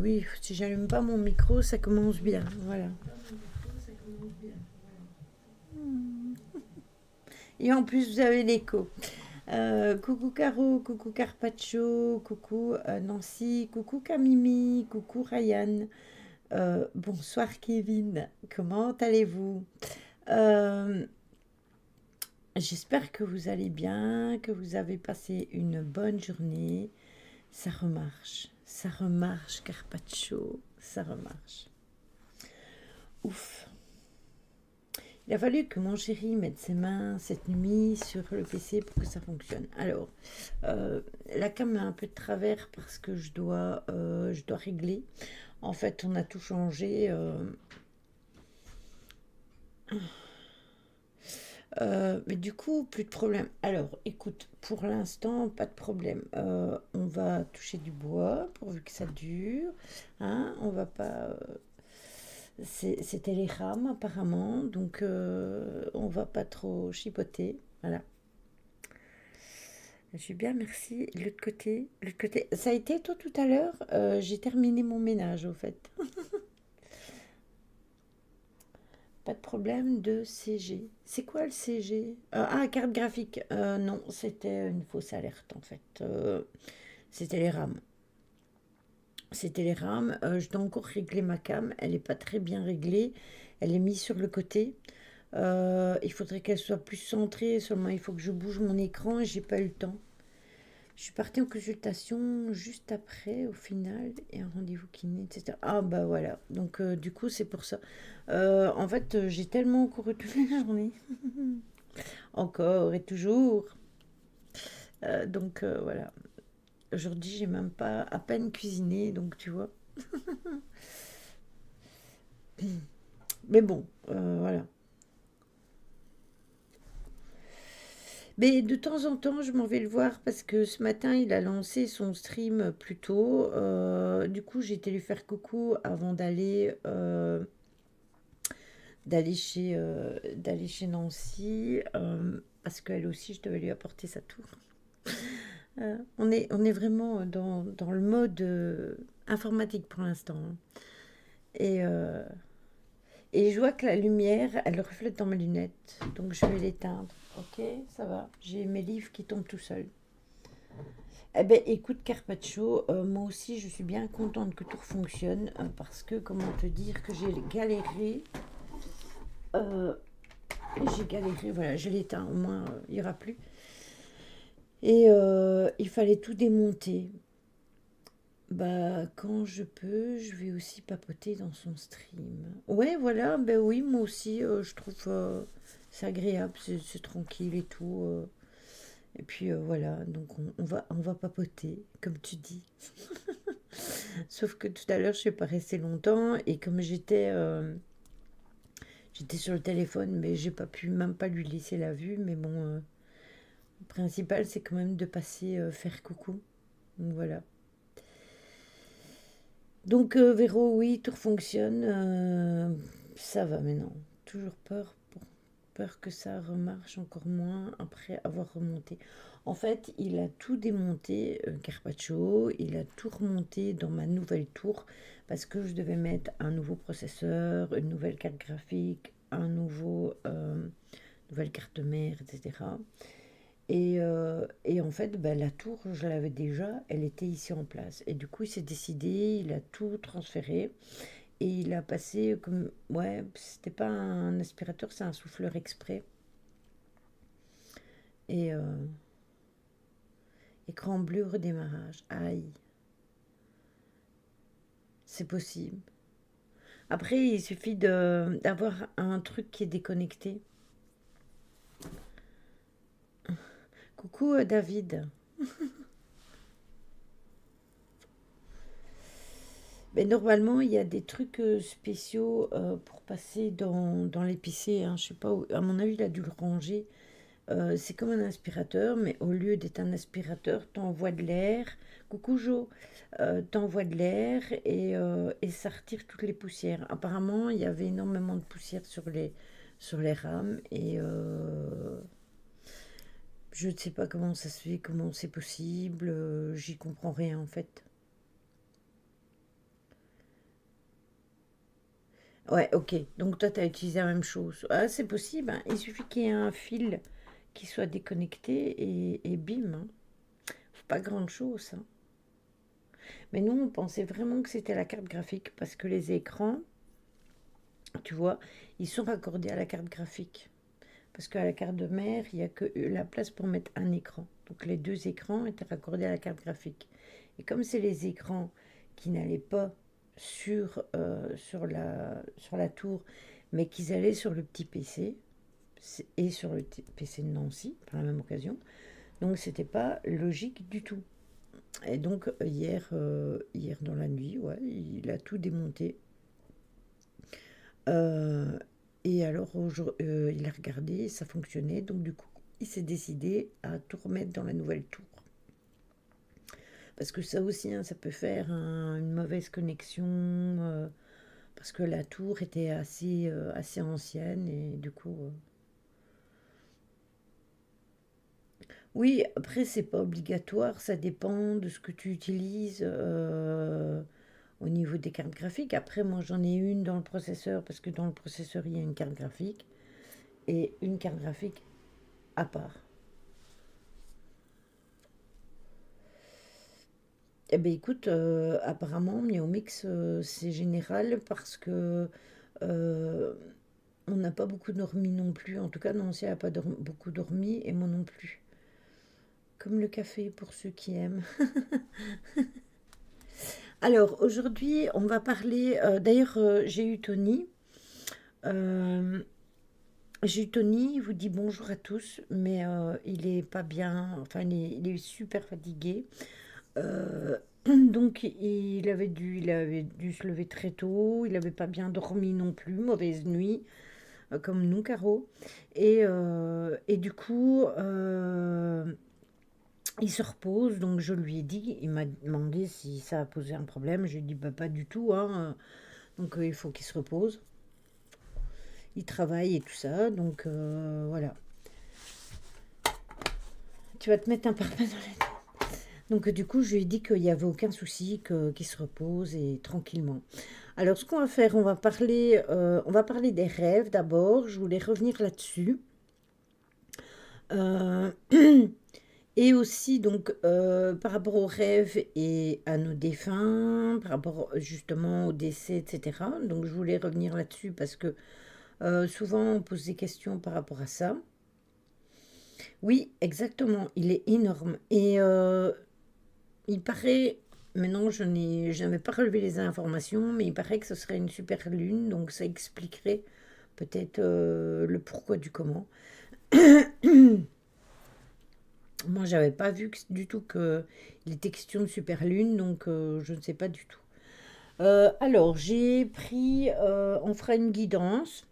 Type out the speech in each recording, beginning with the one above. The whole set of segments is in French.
Oui, si j'allume pas mon micro, ça commence bien. Voilà. Et en plus, vous avez l'écho. Coucou Caro, coucou Carpaccio, coucou Nancy, coucou Camimi, coucou Ryan. Bonsoir Kevin, comment allez-vous? Euh, J'espère que vous allez bien, que vous avez passé une bonne journée. Ça remarche Carpaccio, ça remarche. Ouf. Il a fallu que mon chéri mette ses mains cette nuit sur le PC pour que ça fonctionne. Alors, euh, la cam est un peu de travers parce que je dois régler. En fait, on a tout changé. Mais du coup, plus de problème. Alors, écoute, pour l'instant, pas de problème. On va toucher du bois pourvu que ça dure. Hein, on va pas. C'était les rames apparemment, donc on va pas trop chipoter. Voilà. Je suis bien, merci. L'autre côté. Ça a été toi tout à l'heure. J'ai terminé mon ménage au fait. Pas de problème de CG. C'est quoi le CG? Carte graphique. Non, c'était une fausse alerte en fait. C'était les RAM. C'était les RAM. Je dois encore régler ma cam. Elle n'est pas très bien réglée. Elle est mise sur le côté. Il faudrait qu'elle soit plus centrée. Seulement, il faut que je bouge mon écran et j'ai pas eu le temps. Je suis partie en consultation juste après, au final, et un rendez-vous kiné, etc. Ah bah voilà, donc du coup c'est pour ça. En fait, j'ai tellement couru toute la journée, encore et toujours. Voilà, aujourd'hui j'ai même pas à peine cuisiné, donc tu vois. Mais bon, voilà. Mais de temps en temps, je m'en vais le voir parce que ce matin, il a lancé son stream plus tôt. Du coup, j'ai été lui faire coucou avant d'aller chez Nancy, parce qu'elle aussi, je devais lui apporter sa tour. On est vraiment dans le mode informatique pour l'instant, hein. Et, euh, et je vois que la lumière, elle reflète dans mes lunettes. Donc je vais l'éteindre. Ok, ça va. J'ai mes livres qui tombent tout seuls. Eh ben, écoute, Carpaccio, moi aussi, je suis bien contente que tout fonctionne, parce que, comment te dire, que galéré. euh, j'ai galéré, voilà, je l'éteins, au moins, il n'y aura plus. Et il fallait tout démonter. Bah, quand je peux, je vais aussi papoter dans son stream. Ouais, voilà, ben oui, moi aussi, je trouve c'est agréable, c'est tranquille et tout. Et puis voilà, donc on va papoter, comme tu dis. Sauf que tout à l'heure, je suis pas restée longtemps et comme j'étais sur le téléphone, mais j'ai pas pu même pas lui laisser la vue. Mais bon, le principal, c'est quand même de passer faire coucou. Donc voilà. Donc Véro, oui, tout fonctionne. Ça va maintenant. Toujours peur que ça remarche encore moins après avoir remonté. En fait, il a tout démonté, Carpaccio, il a tout remonté dans ma nouvelle tour parce que je devais mettre un nouveau processeur, une nouvelle carte graphique, nouvelle carte mère, etc. Et en fait, ben, la tour, je l'avais déjà, elle était ici en place. Et du coup, il s'est décidé, il a tout transféré et il a passé comme. Ouais, c'était pas un aspirateur, c'est un souffleur exprès. Et écran bleu, redémarrage. Aïe, c'est possible. Après, il suffit d'avoir un truc qui est déconnecté. Coucou David. Mais normalement, il y a des trucs spéciaux pour passer dans l'épicier, hein. Je sais pas où. À mon avis, il a dû le ranger. C'est comme un aspirateur, mais au lieu d'être un aspirateur, t'envoies de l'air. Coucou Jo, t'envoies de l'air et ça retire toutes les poussières. Apparemment, il y avait énormément de poussière sur les rames et je ne sais pas comment ça se fait, comment c'est possible. J'y comprends rien en fait. Ouais, ok. Donc toi, tu as utilisé la même chose. Ah, c'est possible, hein. Il suffit qu'il y ait un fil qui soit déconnecté et bim, hein. Faut pas grand-chose, hein. Mais nous, on pensait vraiment que c'était la carte graphique parce que les écrans, tu vois, ils sont raccordés à la carte graphique. Parce qu'à la carte de mère, il n'y a que la place pour mettre un écran. Donc les deux écrans étaient raccordés à la carte graphique. Et comme c'est les écrans qui n'allaient pas sur la tour, mais qu'ils allaient sur le petit PC et sur le PC de Nancy, par la même occasion, donc c'était pas logique du tout. Et donc hier dans la nuit, ouais, il a tout démonté. Euh, et alors il a regardé, ça fonctionnait, donc du coup il s'est décidé à tout remettre dans la nouvelle tour. Parce que ça aussi, hein, ça peut faire une mauvaise connexion, parce que la tour était assez ancienne et du coup... Oui, après c'est pas obligatoire, ça dépend de ce que tu utilises au niveau des cartes graphiques. Après moi j'en ai une dans le processeur, parce que dans le processeur il y a une carte graphique et une carte graphique à part. Eh ben écoute, apparemment Miomix c'est général parce que euh, on n'a pas beaucoup dormi non plus. En tout cas, Nancy n'a pas beaucoup dormi et moi non plus. Comme le café pour ceux qui aiment. Alors aujourd'hui, on va parler. D'ailleurs, Euh, j'ai eu Tony, il vous dit bonjour à tous, mais il est pas bien. Enfin, il est super fatigué. Euh, donc il avait dû se lever très tôt. Il n'avait pas bien dormi non plus, mauvaise nuit. Comme nous, Caro. Et du coup, il se repose. Donc je lui ai dit, il m'a demandé si ça a posé un problème. Je lui ai dit, bah, pas du tout, hein. Donc il faut qu'il se repose. Il travaille et tout ça. Donc voilà. Tu vas te mettre un parpaing dans la tête. Donc du coup, je lui ai dit qu'il n'y avait aucun souci, qu'il se repose et tranquillement. Alors ce qu'on va faire, on va parler des rêves d'abord. Je voulais revenir là-dessus. Euh, Et aussi, donc, par rapport aux rêves et à nos défunts, par rapport justement au décès, etc. Donc, je voulais revenir là-dessus parce que souvent on pose des questions par rapport à ça. Oui, exactement, il est énorme. Et il paraît, maintenant je n'avais pas relevé les informations, mais il paraît que ce serait une super lune, donc ça expliquerait peut-être le pourquoi du comment. Moi, j'avais pas vu du tout que il était question de super lune, donc je ne sais pas du tout. Alors, j'ai pris, on fera une guidance.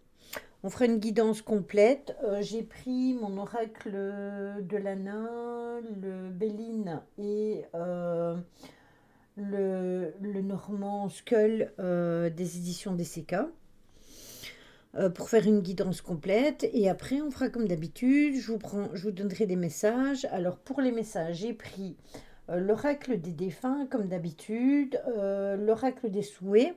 On fera une guidance complète. J'ai pris mon oracle de l'Anna, le Béline et le Normand Skull des éditions DCK pour faire une guidance complète. Et après, on fera comme d'habitude. Je vous donnerai des messages. Alors, pour les messages, j'ai pris l'oracle des défunts, comme d'habitude, l'oracle des souhaits.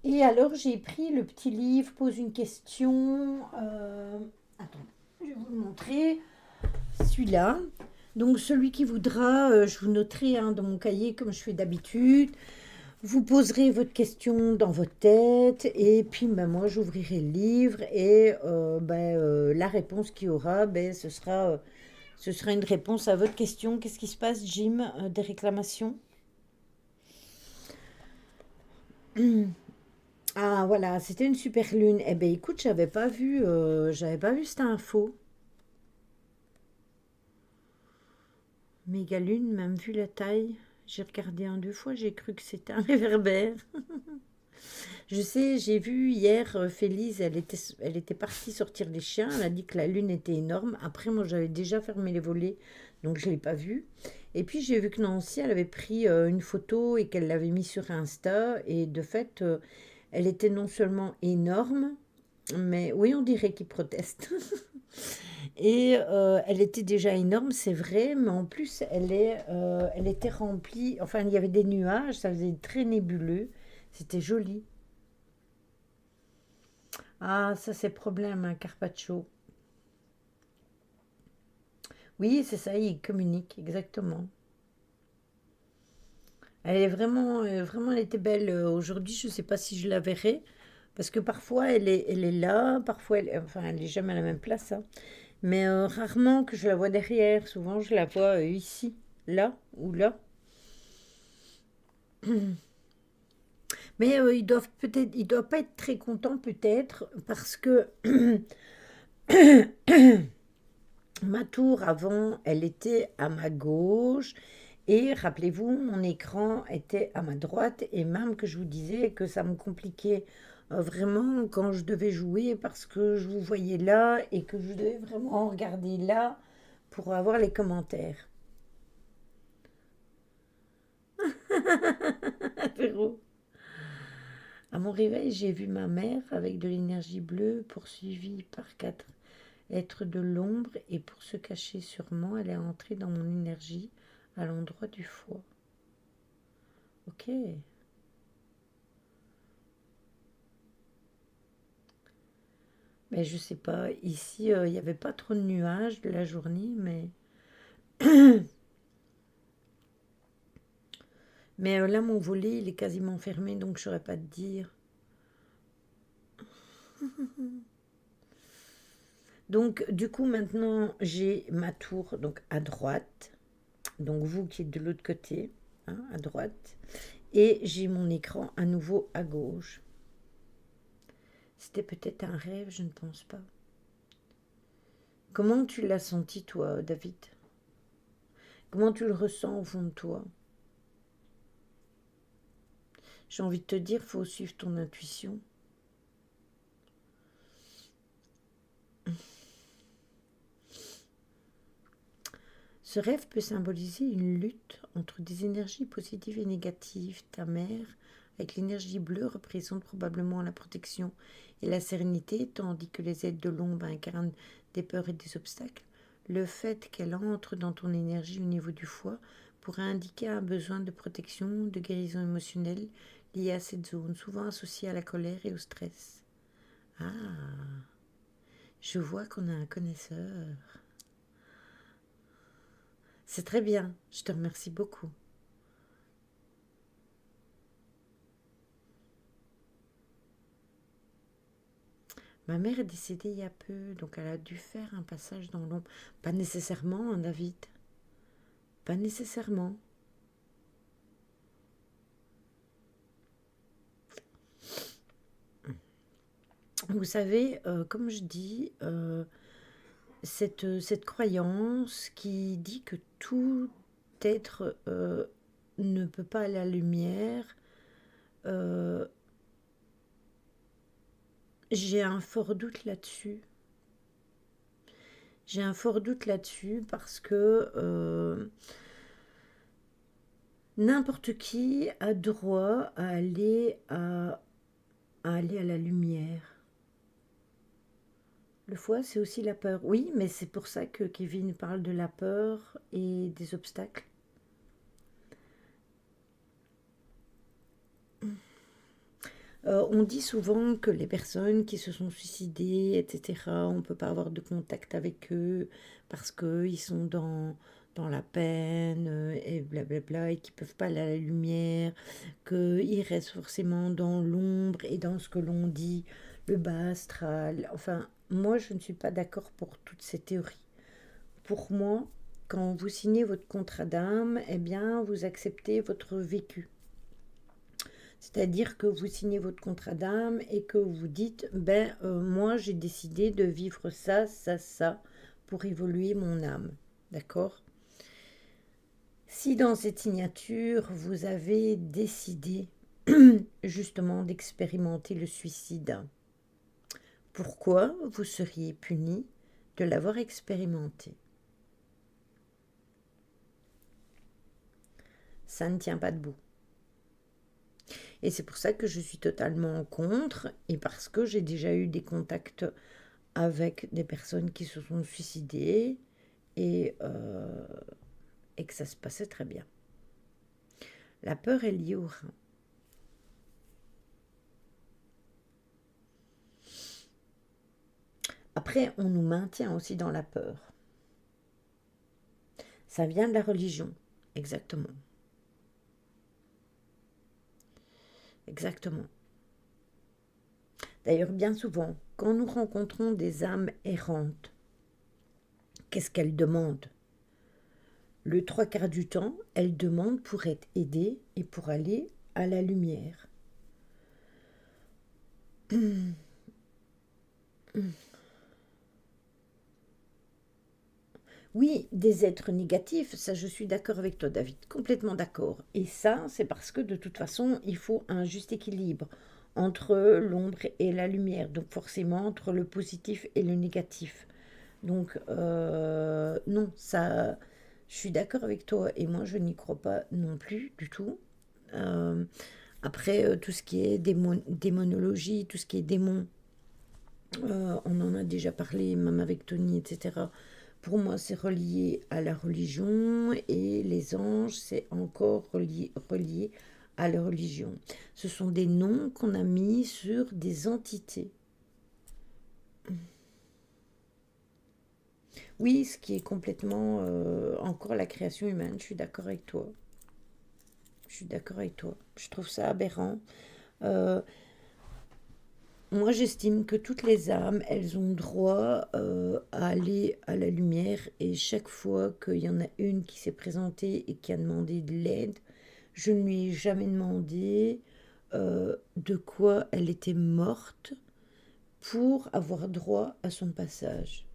Et alors, j'ai pris le petit livre, pose une question. Attends, je vais vous le montrer. Celui-là. Donc, celui qui voudra, je vous noterai hein, dans mon cahier, comme je fais d'habitude. Vous poserez votre question dans votre tête et puis ben, moi j'ouvrirai le livre et la réponse qu'il y aura, ce sera une réponse à votre question. Qu'est-ce qui se passe, Jim? Des réclamations? Ah voilà, c'était une super lune. Eh ben écoute, j'avais pas vu cette info. Méga lune, même vu la taille. J'ai regardé un deux fois, j'ai cru que c'était un réverbère. Je sais, j'ai vu hier Félise, elle était partie sortir les chiens. Elle a dit que la lune était énorme. Après, moi, j'avais déjà fermé les volets, donc je ne l'ai pas vue. Et puis, j'ai vu que Nancy, elle avait pris une photo et qu'elle l'avait mise sur Insta. Et de fait, elle était non seulement énorme, mais oui, on dirait qu'ils protestent. Et elle était déjà énorme, c'est vrai, mais en plus, elle était remplie. Enfin, il y avait des nuages, ça faisait très nébuleux. C'était joli. Ah, ça c'est problème, un carpaccio. Oui, c'est ça, il communique, exactement. Elle est vraiment, vraiment, elle était belle aujourd'hui. Je ne sais pas si je la verrai, parce que parfois elle est là, parfois enfin, elle est jamais à la même place, hein. Mais rarement que je la vois derrière. Souvent, je la vois ici, là ou là. Mais ils doivent pas être très contents peut-être parce que ma tour avant, elle était à ma gauche et rappelez-vous, mon écran était à ma droite et même que je vous disais que ça me compliquait vraiment quand je devais jouer parce que je vous voyais là et que je devais vraiment regarder là pour avoir les commentaires. Véro. À mon réveil, j'ai vu ma mère avec de l'énergie bleue poursuivie par quatre êtres de l'ombre et pour se cacher sûrement, elle est entrée dans mon énergie à l'endroit du foie. Ok. Mais je sais pas, ici, il n'y avait pas trop de nuages de la journée, mais là, mon volet, il est quasiment fermé, donc je saurais pas te dire. Donc, du coup, maintenant, j'ai ma tour donc à droite, donc vous qui êtes de l'autre côté, hein, à droite, et j'ai mon écran à nouveau à gauche. C'était peut-être un rêve, je ne pense pas. Comment tu l'as senti, toi, David? Comment tu le ressens au fond de toi? J'ai envie de te dire, faut suivre ton intuition. Ce rêve peut symboliser une lutte entre des énergies positives et négatives. Ta mère, avec l'énergie bleue, représente probablement la protection et la sérénité, tandis que les aides de l'ombre incarnent des peurs et des obstacles. Le fait qu'elle entre dans ton énergie au niveau du foie pourrait indiquer un besoin de protection, de guérison émotionnelle lié à cette zone, souvent associée à la colère et au stress. Ah, je vois qu'on a un connaisseur. C'est très bien, je te remercie beaucoup. Ma mère est décédée il y a peu, donc elle a dû faire un passage dans l'ombre. Pas nécessairement, hein, David. Pas nécessairement. Vous savez, comme je dis, cette croyance qui dit que tout être ne peut pas aller à la lumière, euh, j'ai un fort doute là-dessus. J'ai un fort doute là-dessus parce que n'importe qui a droit à aller à la lumière. Le foie, c'est aussi la peur. Oui, mais c'est pour ça que Kevin parle de la peur et des obstacles. On dit souvent que les personnes qui se sont suicidées, etc., on ne peut pas avoir de contact avec eux parce qu'ils sont dans la peine et blablabla et qu'ils ne peuvent pas aller à la lumière, qu'ils restent forcément dans l'ombre et dans ce que l'on dit, le bas astral. Enfin, moi, je ne suis pas d'accord pour toutes ces théories. Pour moi, quand vous signez votre contrat d'âme, eh bien, vous acceptez votre vécu. C'est-à-dire que vous signez votre contrat d'âme et que vous dites, ben, moi, j'ai décidé de vivre ça, ça, ça, pour évoluer mon âme. D'accord? Si dans cette signature, vous avez décidé justement d'expérimenter le suicide, pourquoi vous seriez puni de l'avoir expérimenté? Ça ne tient pas debout. Et c'est pour ça que je suis totalement contre et parce que j'ai déjà eu des contacts avec des personnes qui se sont suicidées et, euh, et que ça se passait très bien. La peur est liée au rein. Après, on nous maintient aussi dans la peur. Ça vient de la religion. Exactement. Exactement. D'ailleurs, bien souvent, quand nous rencontrons des âmes errantes, qu'est-ce qu'elles demandent? Le trois quarts du temps, elles demandent pour être aidées et pour aller à la lumière. Oui, des êtres négatifs, ça je suis d'accord avec toi David, complètement d'accord. Et ça, c'est parce que de toute façon, il faut un juste équilibre entre l'ombre et la lumière, donc forcément entre le positif et le négatif. Donc non, ça, je suis d'accord avec toi et moi je n'y crois pas non plus du tout. Euh, Après, tout ce qui est démonologie, tout ce qui est démon, on en a déjà parlé, même avec Tony, etc. Pour moi, c'est relié à la religion et les anges, c'est encore relié à la religion. Ce sont des noms qu'on a mis sur des entités. Oui, ce qui est complètement encore la création humaine, je suis d'accord avec toi. Je suis d'accord avec toi. Je trouve ça aberrant. Euh, Moi, j'estime que toutes les âmes, elles ont droit à aller à la lumière et chaque fois qu'il y en a une qui s'est présentée et qui a demandé de l'aide, je ne lui ai jamais demandé de quoi elle était morte pour avoir droit à son passage.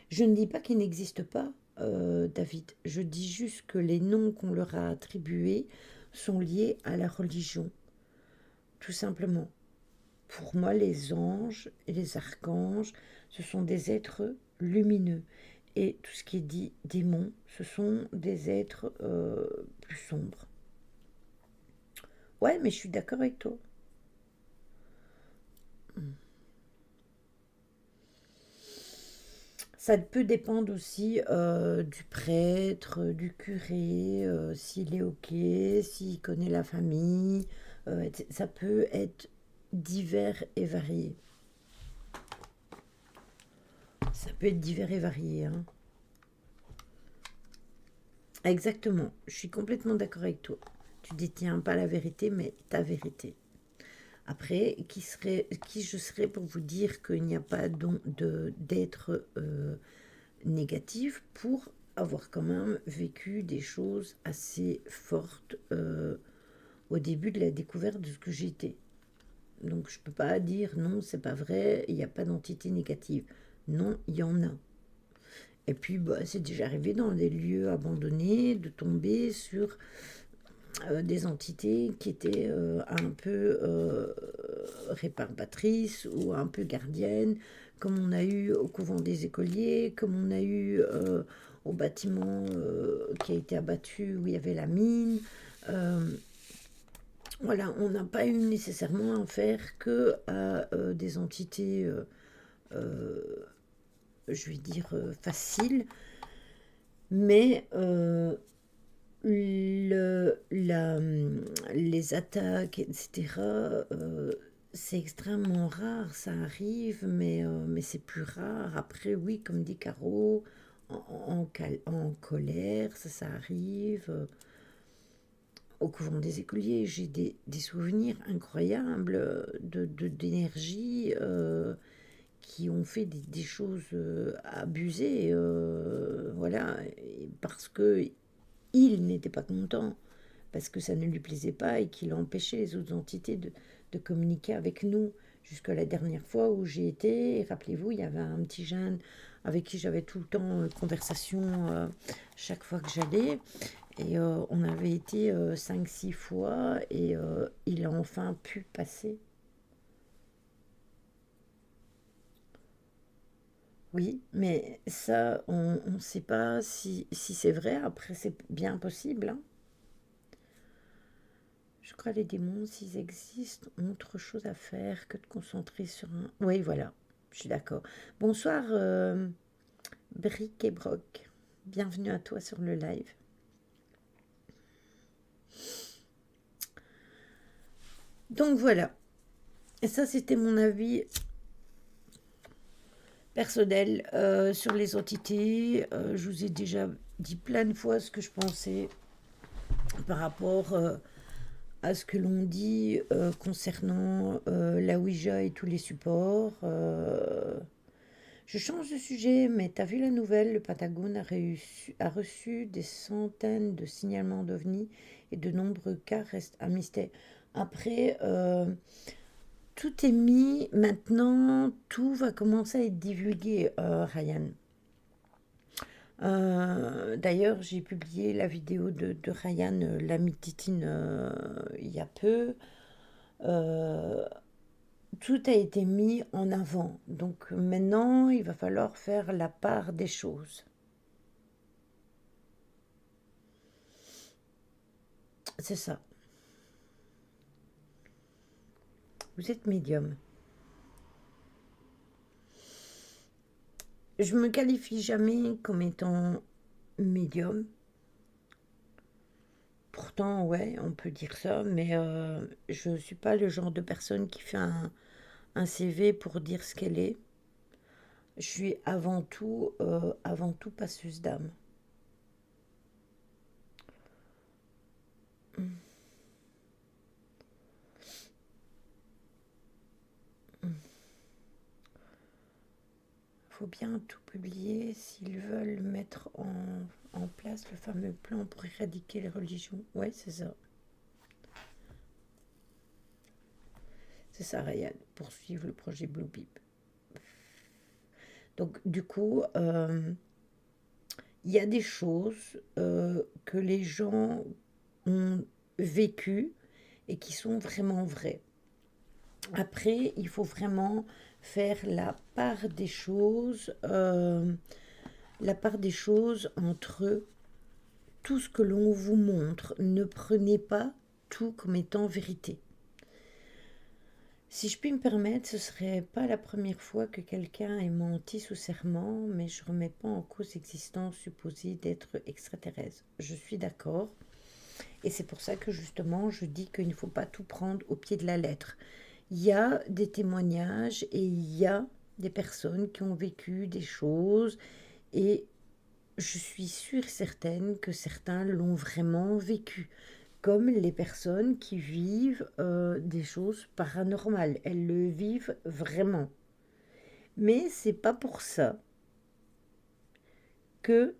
Je ne dis pas qu'il n'existe pas, David. Je dis juste que les noms qu'on leur a attribués sont liés à la religion, tout simplement. Pour moi, les anges et les archanges, ce sont des êtres lumineux. Et tout ce qui est dit démons, ce sont des êtres plus sombres. Ouais, mais je suis d'accord avec toi. Ça peut dépendre aussi du prêtre, du curé, s'il est OK, s'il connaît la famille. Ça peut être divers et varié. Ça peut être divers et varié, hein. Exactement, je suis complètement d'accord avec toi. Tu détiens pas la vérité, mais ta vérité. Après, qui je serais pour vous dire qu'il n'y a pas d'être négatif pour avoir quand même vécu des choses assez fortes au début de la découverte de ce que j'étais. Donc je peux pas dire non, c'est pas vrai, il n'y a pas d'entité négative. Non, il y en a. Et puis bah, c'est déjà arrivé dans des lieux abandonnés de tomber sur des entités qui étaient un peu réparatrices ou un peu gardiennes, comme on a eu au couvent des écoliers, comme on a eu au bâtiment qui a été abattu où il y avait la mine. Euh, voilà, on n'a pas eu nécessairement affaire que à des entités, euh, je vais dire, faciles, mais les attaques, etc., c'est extrêmement rare, ça arrive, mais c'est plus rare. Après, oui, comme dit Caro, en colère, ça arrive. Au couvent des écoliers, j'ai des souvenirs incroyables d'énergie qui ont fait des choses abusées, voilà, parce que il n'était pas content parce que ça ne lui plaisait pas et qu'il empêchait les autres entités de communiquer avec nous. Jusqu'à la dernière fois où j'ai été, rappelez-vous, il y avait un petit jeune avec qui j'avais tout le temps conversation chaque fois que j'allais. Et on avait été 5-6 fois et il a enfin pu passer. Oui, mais ça, on ne sait pas si c'est vrai. Après, c'est bien possible, hein. Je crois que les démons, s'ils existent, ont autre chose à faire que de concentrer sur un... Oui, voilà, je suis d'accord. Bonsoir, Bric et Broc. Bienvenue à toi sur le live. Donc voilà. Et ça, c'était mon avis personnel sur les entités. Je vous ai déjà dit plein de fois ce que je pensais par rapport à ce que l'on dit concernant la Ouija et tous les supports. Je change de sujet, mais t'as vu la nouvelle? Le Pentagone a reçu des centaines de signalements d'OVNI et de nombreux cas restent un mystère. Après, tout est mis maintenant, tout va commencer à être divulgué, Ryan. D'ailleurs, j'ai publié la vidéo de Ryan, la mythitine, il y a peu. Euh, Tout a été mis en avant. Donc maintenant, il va falloir faire la part des choses. C'est ça. Vous êtes médium. Je me qualifie jamais comme étant médium. Pourtant, ouais, on peut dire ça, mais je ne suis pas le genre de personne qui fait un CV pour dire ce qu'elle est. Je suis avant tout passeuse d'âme. Faut bien tout publier s'ils veulent mettre en place le fameux plan pour éradiquer les religions. Ouais, c'est ça. C'est ça, Ryan. Poursuivre le projet Blue Beam. Donc, du coup, il y a des choses que les gens ont vécues et qui sont vraiment vraies. Après, il faut vraiment faire la part des choses entre tout ce que l'on vous montre. Ne prenez pas tout comme étant vérité. Si je puis me permettre, ce serait pas la première fois que quelqu'un ait menti sous serment, mais je remets pas en cause l'existence supposée d'êtres extraterrestres. Je suis d'accord, et c'est pour ça que justement je dis qu'il ne faut pas tout prendre au pied de la lettre. Il y a des témoignages et il y a des personnes qui ont vécu des choses, et je suis sûre et certaine que certains l'ont vraiment vécu, comme les personnes qui vivent des choses paranormales. Elles le vivent vraiment. Mais c'est pas pour ça que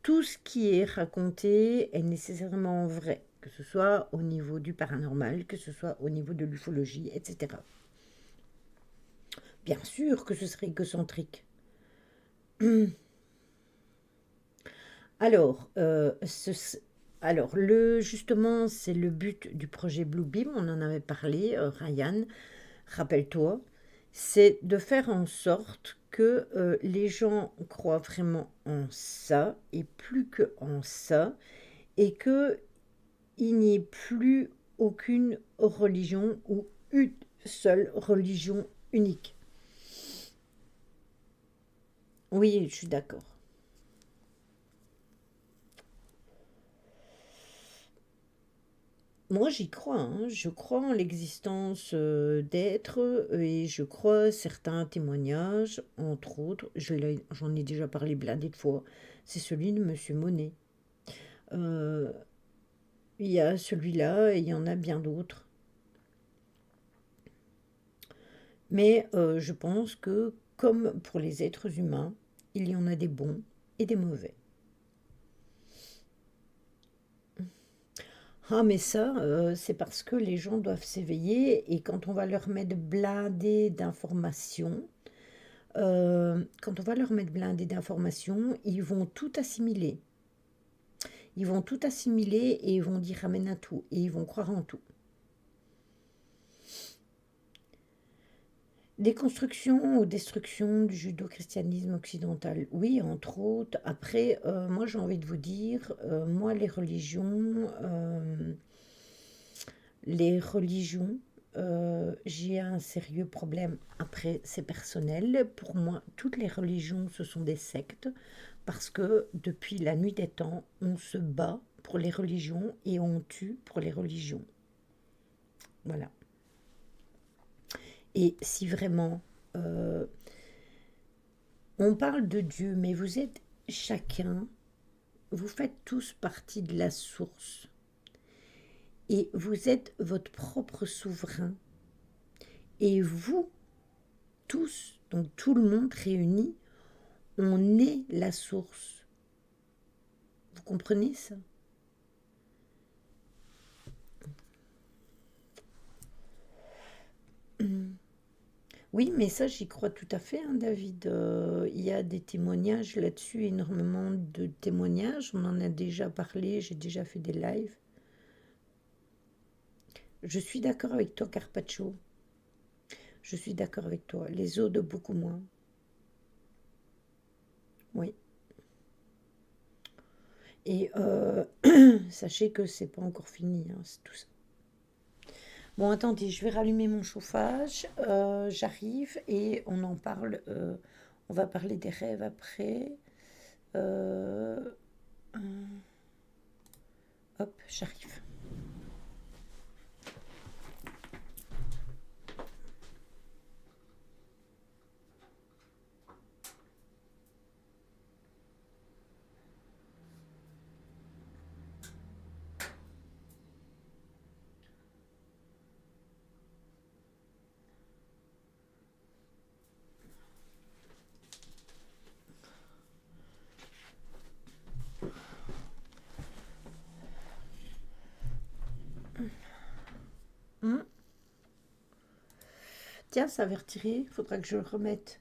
tout ce qui est raconté est nécessairement vrai, que ce soit au niveau du paranormal, que ce soit au niveau de l'ufologie, etc. Bien sûr que ce serait égocentrique. Alors, justement, c'est le but du projet Bluebeam, on en avait parlé, Ryan, rappelle-toi, c'est de faire en sorte que les gens croient vraiment en ça et plus que en ça, et que il n'y ait plus aucune religion ou une seule religion unique. Oui, je suis d'accord. Moi, j'y crois, hein. Je crois en l'existence d'êtres et je crois certains témoignages, entre autres, j'en ai déjà parlé blindé de fois, c'est celui de Monsieur Monet. Euh, il y a celui-là et il y en a bien d'autres. Mais je pense que, comme pour les êtres humains, il y en a des bons et des mauvais. Ah, mais ça, c'est parce que les gens doivent s'éveiller et quand on va leur mettre blindé d'informations, ils vont tout assimiler. Ils vont tout assimiler et ils vont dire amen à tout et ils vont croire en tout. Déconstruction ou destruction du judo-christianisme occidental. Oui, entre autres. Après, moi j'ai envie de vous dire, moi les religions, j'ai un sérieux problème. Après, c'est personnel. Pour moi, toutes les religions, ce sont des sectes parce que depuis la nuit des temps, on se bat pour les religions et on tue pour les religions. Voilà. Et si vraiment euh, on parle de Dieu, mais vous êtes chacun, vous faites tous partie de la source. Et vous êtes votre propre souverain. Et vous, tous, donc tout le monde réuni, on est la source. Vous comprenez ça? Oui, mais ça, j'y crois tout à fait, hein, David. Il y a des témoignages là-dessus, énormément de témoignages. On en a déjà parlé, j'ai déjà fait des lives. Je suis d'accord avec toi, Carpaccio. Je suis d'accord avec toi. Les autres, beaucoup moins. Oui. Et sachez que c'est pas encore fini, hein, c'est tout ça. Bon, attendez, je vais rallumer mon chauffage. J'arrive et on en parle. On va parler des rêves après. Euh, hop, j'arrive. Hmm. Tiens, ça avait retiré. Il faudra que je le remette.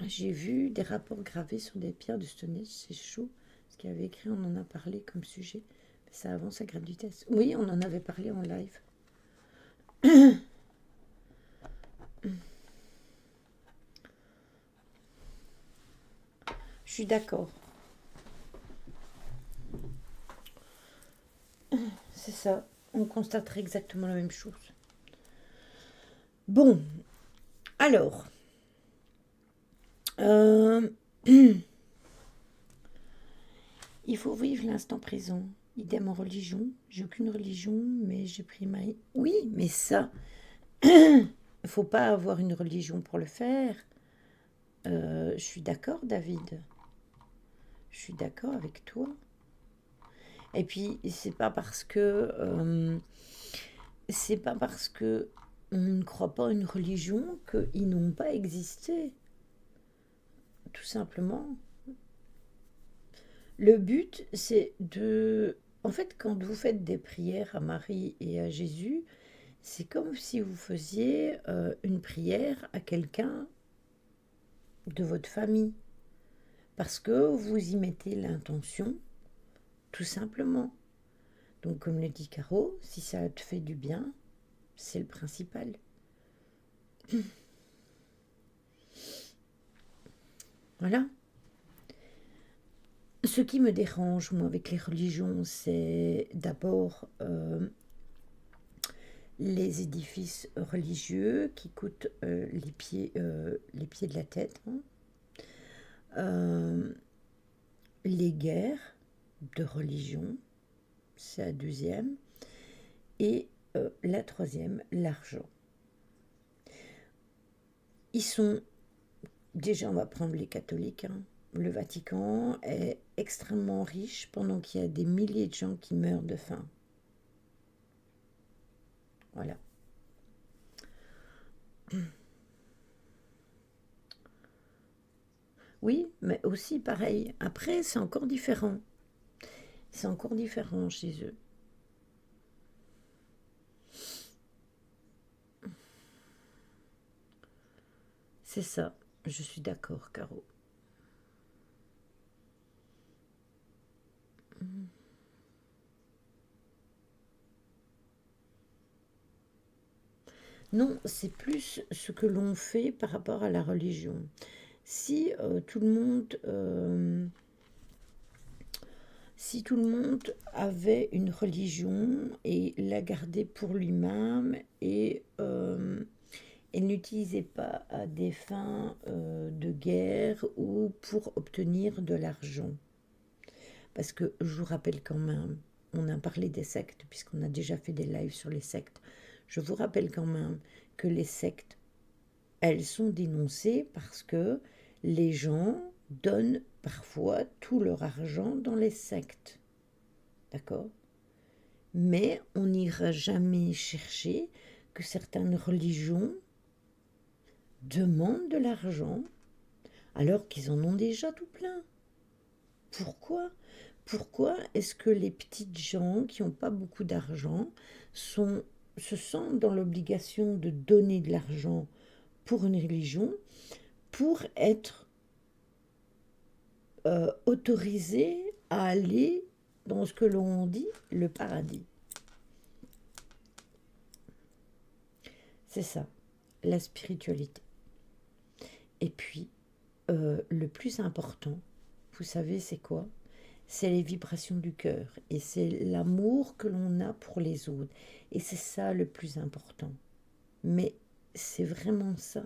J'ai vu des rapports gravés sur des pierres de Stonehenge. C'est chaud. Ce qu'il avait écrit, on en a parlé comme sujet. Mais ça avance à grande vitesse. Oui, on en avait parlé en live. Je suis d'accord. C'est ça. On constaterait exactement la même chose. Bon, alors. euh, il faut vivre l'instant présent. Idem en religion. J'ai aucune religion, mais j'ai pris ma... Oui, mais ça, il faut pas avoir une religion pour le faire. Je suis d'accord, David. Je suis d'accord avec toi. Et puis, c'est pas parce que on ne croit pas à une religion qu'ils n'ont pas existé. Tout simplement. Le but, c'est de... En fait, quand vous faites des prières à Marie et à Jésus, c'est comme si vous faisiez une prière à quelqu'un de votre famille. Parce que vous y mettez l'intention, tout simplement. Donc, comme le dit Caro, si ça te fait du bien, c'est le principal. Voilà. Ce qui me dérange, moi, avec les religions, c'est d'abord les édifices religieux qui coûtent les pieds de la tête, hein. Euh, les guerres de religion, c'est la deuxième. Et la troisième, l'argent. Ils sont, déjà on va prendre les catholiques, hein. Le Vatican est extrêmement riche pendant qu'il y a des milliers de gens qui meurent de faim. Voilà. Oui, mais aussi pareil. Après, c'est encore différent. C'est encore différent chez eux. C'est ça. Je suis d'accord, Caro. Non, c'est plus ce que l'on fait par rapport à la religion. Si tout le monde si tout le monde avait une religion et la gardait pour lui-même et n'utilisait pas à des fins de guerre ou pour obtenir de l'argent. Parce que je vous rappelle quand même, on a parlé des sectes, puisqu'on a déjà fait des lives sur les sectes. Je vous rappelle quand même que les sectes, elles sont dénoncées parce que les gens donnent parfois tout leur argent dans les sectes. D'accord? Mais on n'ira jamais chercher que certaines religions demandent de l'argent alors qu'ils en ont déjà tout plein. Pourquoi? Pourquoi est-ce que les petites gens qui n'ont pas beaucoup d'argent se sentent dans l'obligation de donner de l'argent pour une religion pour être autorisés à aller dans ce que l'on dit le paradis? C'est ça, la spiritualité. Et puis, le plus important, vous savez, c'est quoi? C'est les vibrations du cœur et c'est l'amour que l'on a pour les autres. Et c'est ça le plus important. Mais c'est vraiment ça.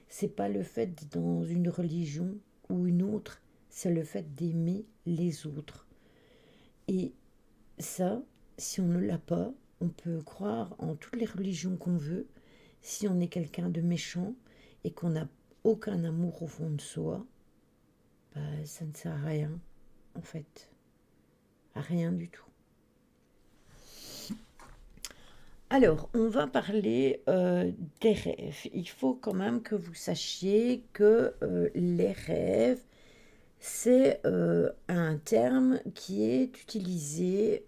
C'est pas le fait d'être dans une religion ou une autre, c'est le fait d'aimer les autres. Et ça, si on ne l'a pas, on peut croire en toutes les religions qu'on veut. Si on est quelqu'un de méchant et qu'on n'a aucun amour au fond de soi, bah, ça ne sert à rien, en fait. À rien du tout. Alors, on va parler des rêves. Il faut quand même que vous sachiez que les rêves, c'est un terme qui est utilisé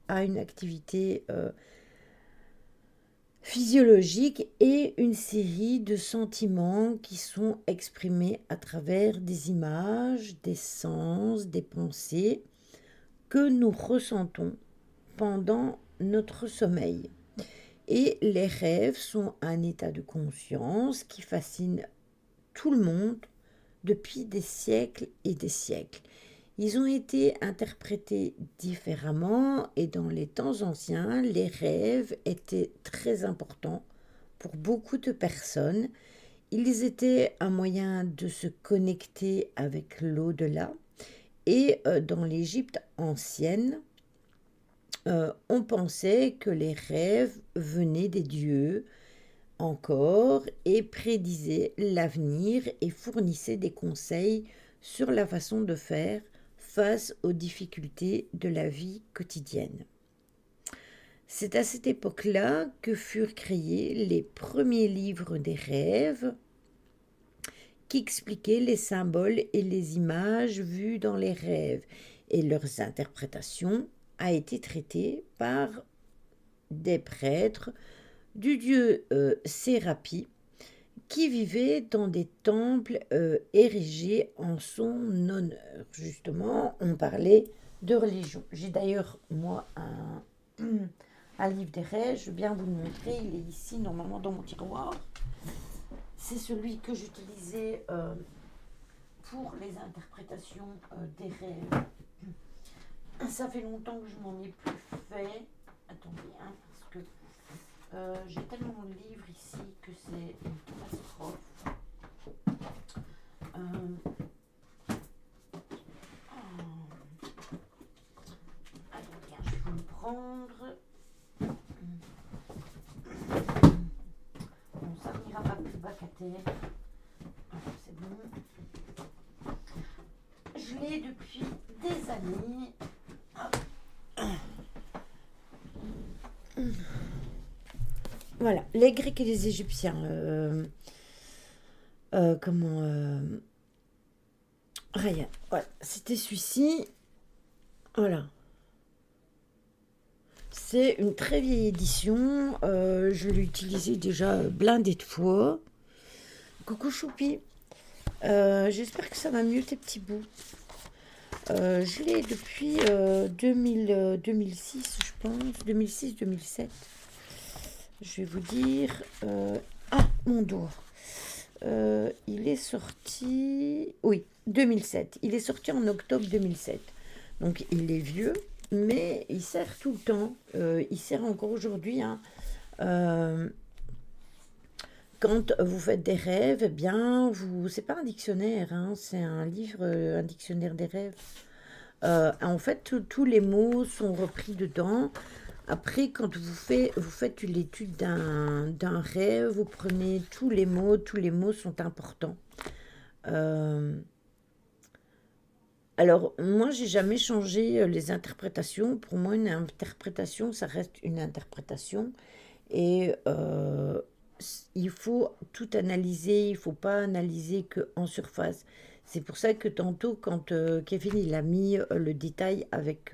à une activité physiologique et une série de sentiments qui sont exprimés à travers des images, des sens, des pensées que nous ressentons pendant notre sommeil. Et les rêves sont un état de conscience qui fascine tout le monde depuis des siècles et des siècles. Ils ont été interprétés différemment et dans les temps anciens, les rêves étaient très importants pour beaucoup de personnes. Ils étaient un moyen de se connecter avec l'au-delà. Et dans l'Égypte ancienne, on pensait que les rêves venaient des dieux encore et prédisaient l'avenir et fournissaient des conseils sur la façon de faire face aux difficultés de la vie quotidienne. C'est à cette époque-là que furent créés les premiers livres des rêves qui expliquaient les symboles et les images vues dans les rêves, et leurs interprétations a été traitée par des prêtres du dieu Sérapi qui vivait dans des temples érigés en son honneur. Justement, on parlait de religion. J'ai d'ailleurs, moi, un livre des rêves, je veux bien vous le montrer, il est ici, normalement, dans mon tiroir. C'est celui que j'utilisais pour les interprétations des rêves. Ça fait longtemps que je m'en ai plus fait. Attendez, hein, parce que j'ai tellement de livres ici que c'est une catastrophe. Attendez, hein, je vais me prendre. Bon, ça n'ira pas plus bas qu'à terre. C'est bon. Je l'ai depuis des années. Voilà, les Grecs et les Égyptiens. Rien. Voilà, c'était celui-ci. Voilà. C'est une très vieille édition. Je l'ai utilisé déjà blindé de fois. Coucou Choupi. J'espère que ça va mieux tes petits bouts. Je l'ai depuis 2006, je pense. 2006-2007. Je vais vous dire... Ah, mon doigt. Il est sorti... Oui, 2007. Il est sorti en octobre 2007. Donc, il est vieux, mais il sert tout le temps. Il sert encore aujourd'hui. Hein. Quand vous faites des rêves, eh bien, c'est pas un dictionnaire, hein, c'est un livre, un dictionnaire des rêves. En fait, tous les mots sont repris dedans. Après, quand vous faites l'étude d'un rêve, vous prenez tous les mots sont importants. Euh, alors, moi, j'ai jamais changé les interprétations. Pour moi, une interprétation, ça reste une interprétation. Et il faut tout analyser, il faut pas analyser que en surface. C'est pour ça que tantôt, quand Kevin il a mis le détail avec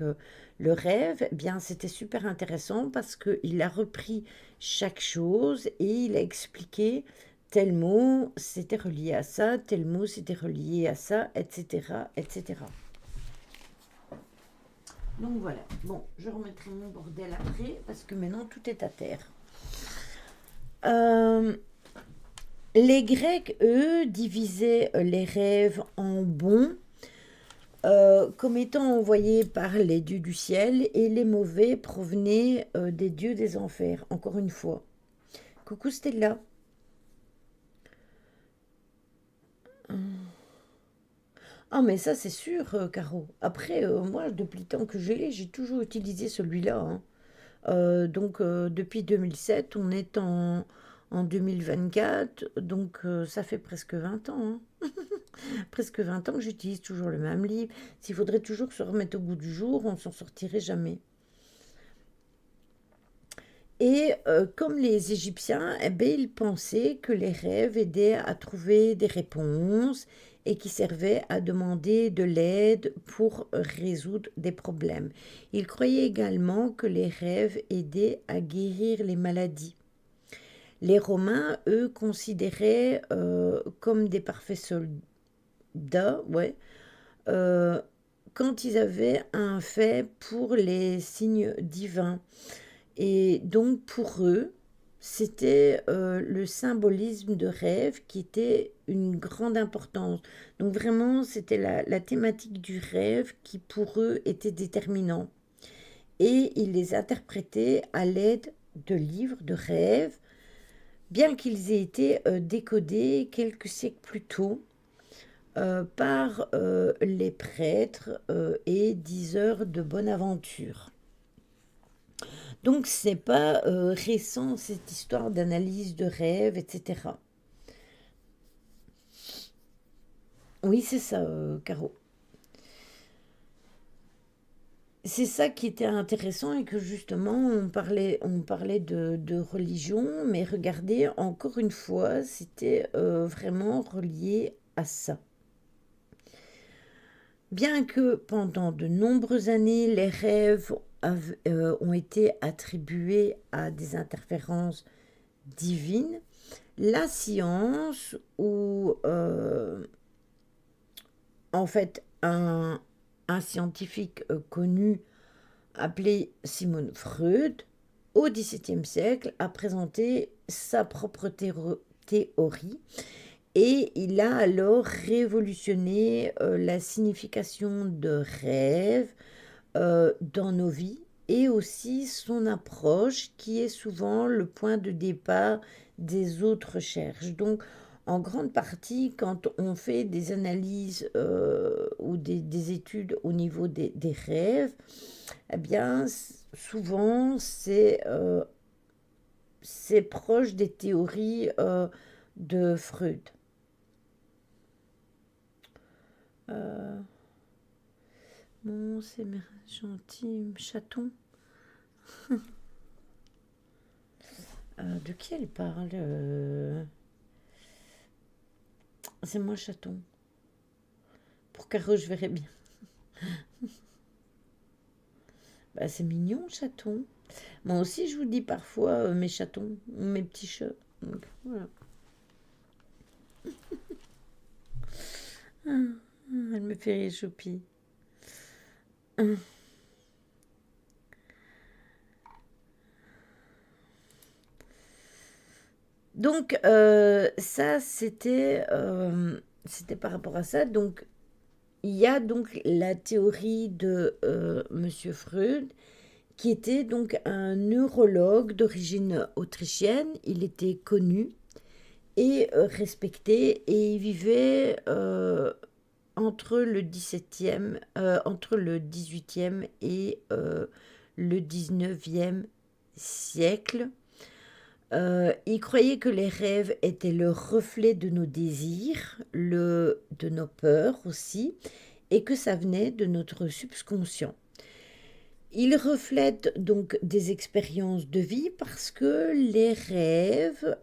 le rêve, eh bien c'était super intéressant parce qu'il a repris chaque chose et il a expliqué tel mot c'était relié à ça, tel mot c'était relié à ça, etc., etc. Donc voilà. Bon, je remettrai mon bordel après parce que maintenant tout est à terre. Euh, les Grecs, eux, divisaient les rêves en bons comme étant envoyés par les dieux du ciel et les mauvais provenaient des dieux des enfers, encore une fois. Coucou Stella. Ah mais ça c'est sûr, Caro. Après, moi, depuis le temps que je l'ai, j'ai toujours utilisé celui-là, hein. Donc depuis 2007, on est en 2024, donc ça fait presque 20 ans, hein. Presque 20 ans que j'utilise toujours le même livre. S'il faudrait toujours se remettre au goût du jour, on s'en sortirait jamais. Et comme les Égyptiens, eh ben, ils pensaient que les rêves aidaient à trouver des réponses et qui servaient à demander de l'aide pour résoudre des problèmes. Ils croyaient également que les rêves aidaient à guérir les maladies. Les Romains, eux, considéraient comme des parfaits soldats, ouais, euh, quand ils avaient un fait pour les signes divins. Et donc pour eux, c'était le symbolisme de rêve qui était une grande importance. Donc vraiment, c'était la thématique du rêve qui pour eux était déterminant. Et ils les interprétaient à l'aide de livres de rêves, bien qu'ils aient été décodés quelques siècles plus tôt par les prêtres et diseurs de bonne aventure. Donc c'est pas récent cette histoire d'analyse de rêve, etc. Oui, c'est ça, Caro. C'est ça qui était intéressant et que justement on parlait de religion, mais regardez, encore une fois, c'était vraiment relié à ça. Bien que pendant de nombreuses années, les rêves ont été attribués à des interférences divines, la science ou en fait un scientifique connu appelé Sigmund Freud au XVIIe siècle a présenté sa propre théorie et il a alors révolutionné la signification de rêve dans nos vies et aussi son approche qui est souvent le point de départ des autres recherches. Donc, en grande partie, quand on fait des analyses ou des études au niveau des rêves, eh bien, souvent, c'est proche des théories de Freud. Euh, bon, c'est gentil, chaton. De qui elle parle C'est moi, chaton. Pour Caro, je verrai bien. Bah, c'est mignon, chaton. Moi aussi, je vous dis parfois mes chatons, mes petits chats. Donc, voilà. Ah, elle me fait rire, Choupi. Donc, ça, c'était par rapport à ça. Donc, il y a donc la théorie de Monsieur Freud, qui était donc un neurologue d'origine autrichienne. Il était connu et respecté et il vivait entre le 17e, entre le 18e et le 19e siècle. Il croyait que les rêves étaient le reflet de nos désirs, de nos peurs aussi, et que ça venait de notre subconscient. Il reflète donc des expériences de vie parce que les rêves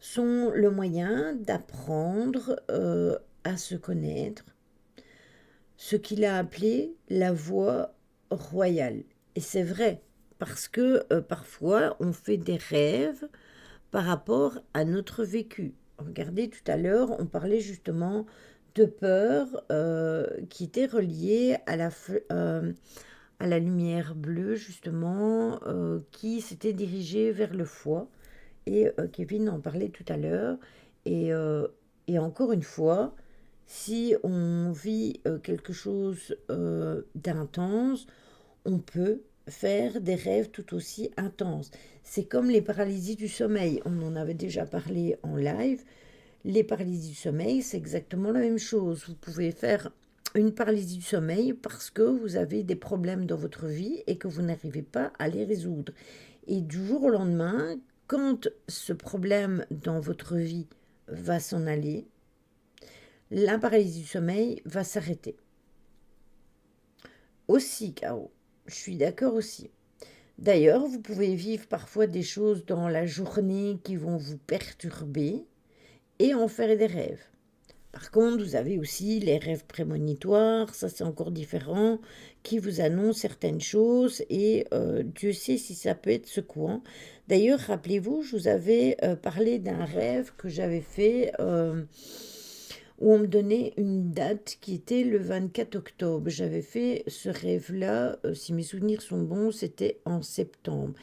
sont le moyen d'apprendre à se connaître, ce qu'il a appelé la voie royale. Et c'est vrai, parce que parfois on fait des rêves par rapport à notre vécu. Regardez, tout à l'heure, on parlait justement de peurs qui étaient reliées à la lumière bleue, justement, qui s'était dirigée vers le foie. Et Kevin en parlait tout à l'heure. Et, euh, et encore une fois, si on vit quelque chose d'intense, on peut faire des rêves tout aussi intenses. C'est comme les paralysies du sommeil. On en avait déjà parlé en live. Les paralysies du sommeil, c'est exactement la même chose. Vous pouvez faire une paralysie du sommeil parce que vous avez des problèmes dans votre vie et que vous n'arrivez pas à les résoudre. Et du jour au lendemain, quand ce problème dans votre vie va s'en aller, la paralysie du sommeil va s'arrêter. Aussi, Caro, je suis d'accord aussi. D'ailleurs, vous pouvez vivre parfois des choses dans la journée qui vont vous perturber et en faire des rêves. Par contre, vous avez aussi les rêves prémonitoires, ça c'est encore différent, qui vous annoncent certaines choses et Dieu sait si ça peut être secouant. D'ailleurs, rappelez-vous, je vous avais parlé d'un rêve que j'avais fait où on me donnait une date qui était le 24 octobre. J'avais fait ce rêve-là, si mes souvenirs sont bons, c'était en septembre.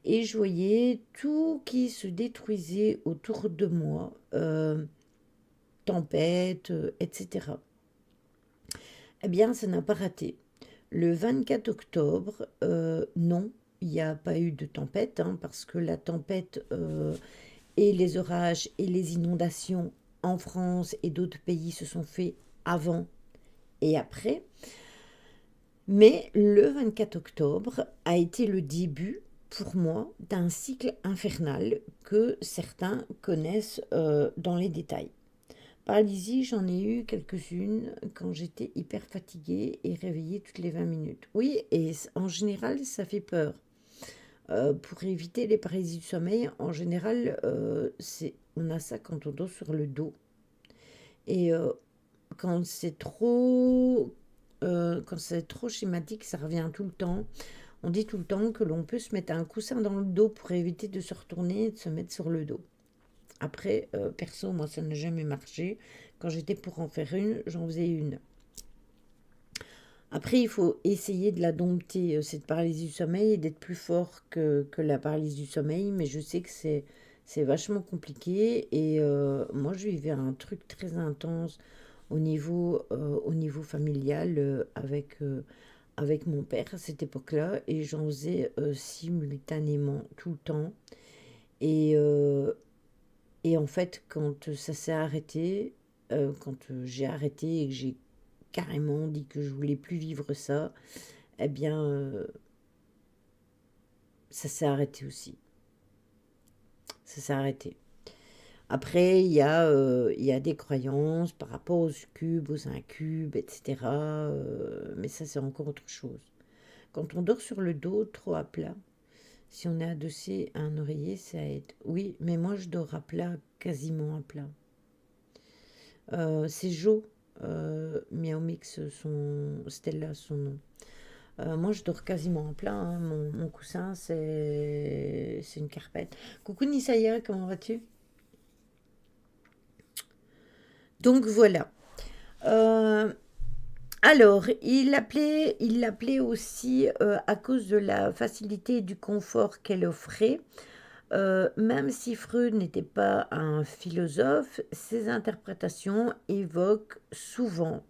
Et je voyais tout qui se détruisait autour de moi, tempête, etc. Eh bien, ça n'a pas raté. Le 24 octobre, non, il n'y a pas eu de tempête, hein, parce que la tempête et les orages et les inondations en France et d'autres pays se sont faits avant et après. Mais le 24 octobre a été le début, pour moi, d'un cycle infernal que certains connaissent dans les détails. Paralysie, j'en ai eu quelques-unes quand j'étais hyper fatiguée et réveillée toutes les 20 minutes. Oui, et en général, ça fait peur. Pour éviter les paralysies du sommeil, en général, on a ça quand on dort sur le dos. Et quand c'est trop schématique, ça revient tout le temps. On dit tout le temps que l'on peut se mettre un coussin dans le dos pour éviter de se retourner et de se mettre sur le dos. Après, perso, moi, ça n'a jamais marché. Quand j'étais pour en faire une, j'en faisais une. Après, il faut essayer de la dompter, cette paralysie du sommeil, et d'être plus fort que la paralysie du sommeil. Mais je sais que c'est vachement compliqué. Et moi, je vivais un truc très intense au niveau familial avec mon père à cette époque-là. Et j'en faisais simultanément tout le temps. Et, euh, et en fait, quand ça s'est arrêté, quand j'ai arrêté et que j'ai carrément dit que je voulais plus vivre ça, eh bien, ça s'est arrêté aussi. Ça s'est arrêté. Après, il y a des croyances par rapport aux cubes, aux incubes, etc. Mais ça, c'est encore autre chose. Quand on dort sur le dos, trop à plat, si on est adossé à un oreiller, ça aide. Oui, mais moi, je dors à plat, quasiment à plat. C'est Jo, Miao Mix, Stella, son nom. Moi, je dors quasiment en plein, hein. Mon coussin, c'est une carpette. Coucou Nisaya, comment vas-tu? Donc voilà. Euh, alors, il l'appelait aussi à cause de la facilité et du confort qu'elle offrait. Même si Freud n'était pas un philosophe, ses interprétations évoquent souvent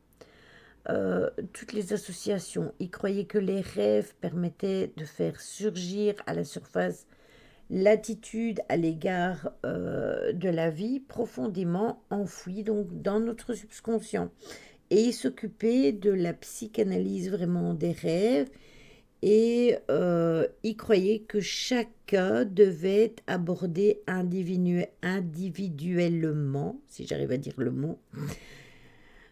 toutes les associations. Il croyait que les rêves permettaient de faire surgir à la surface l'attitude à l'égard de la vie profondément enfouie donc dans notre subconscient. Et il s'occupait de la psychanalyse vraiment des rêves et il croyait que chaque cas devait être abordé individuellement, si j'arrive à dire le mot.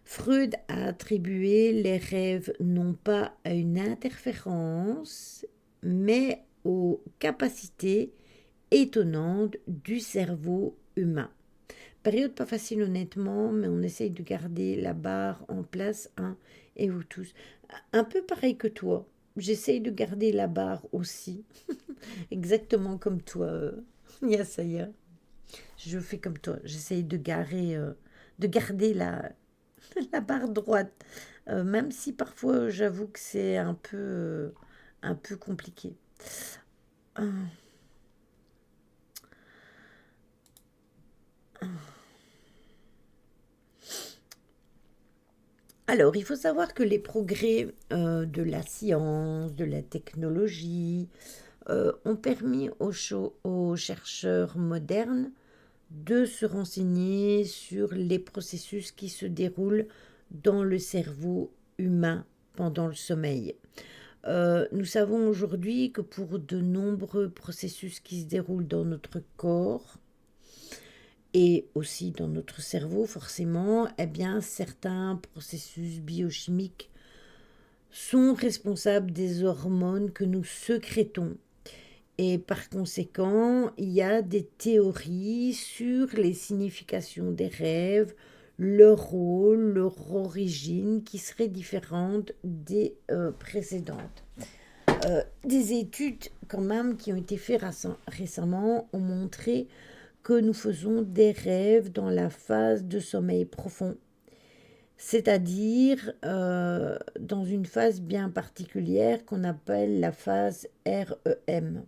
Freud a attribué les rêves non pas à une interférence, mais aux capacités étonnantes du cerveau humain. Période pas facile honnêtement, mais on essaye de garder la barre en place, hein, et vous tous. Un peu pareil que toi. J'essaye de garder la barre aussi, exactement comme toi, Yasaya. Je fais comme toi. J'essaye de garder la barre droite, même si parfois j'avoue que c'est un peu compliqué. Ah, Alors, il faut savoir que les progrès de la science, de la technologie, ont permis aux chercheurs modernes de se renseigner sur les processus qui se déroulent dans le cerveau humain pendant le sommeil. Nous savons aujourd'hui que pour de nombreux processus qui se déroulent dans notre corps et aussi dans notre cerveau, forcément, eh bien, certains processus biochimiques sont responsables des hormones que nous sécrétons. Et par conséquent, il y a des théories sur les significations des rêves, leur rôle, leur origine qui seraient différentes des précédentes. Des études quand même qui ont été faites récemment ont montré que nous faisons des rêves dans la phase de sommeil profond, c'est-à-dire dans une phase bien particulière qu'on appelle la phase REM.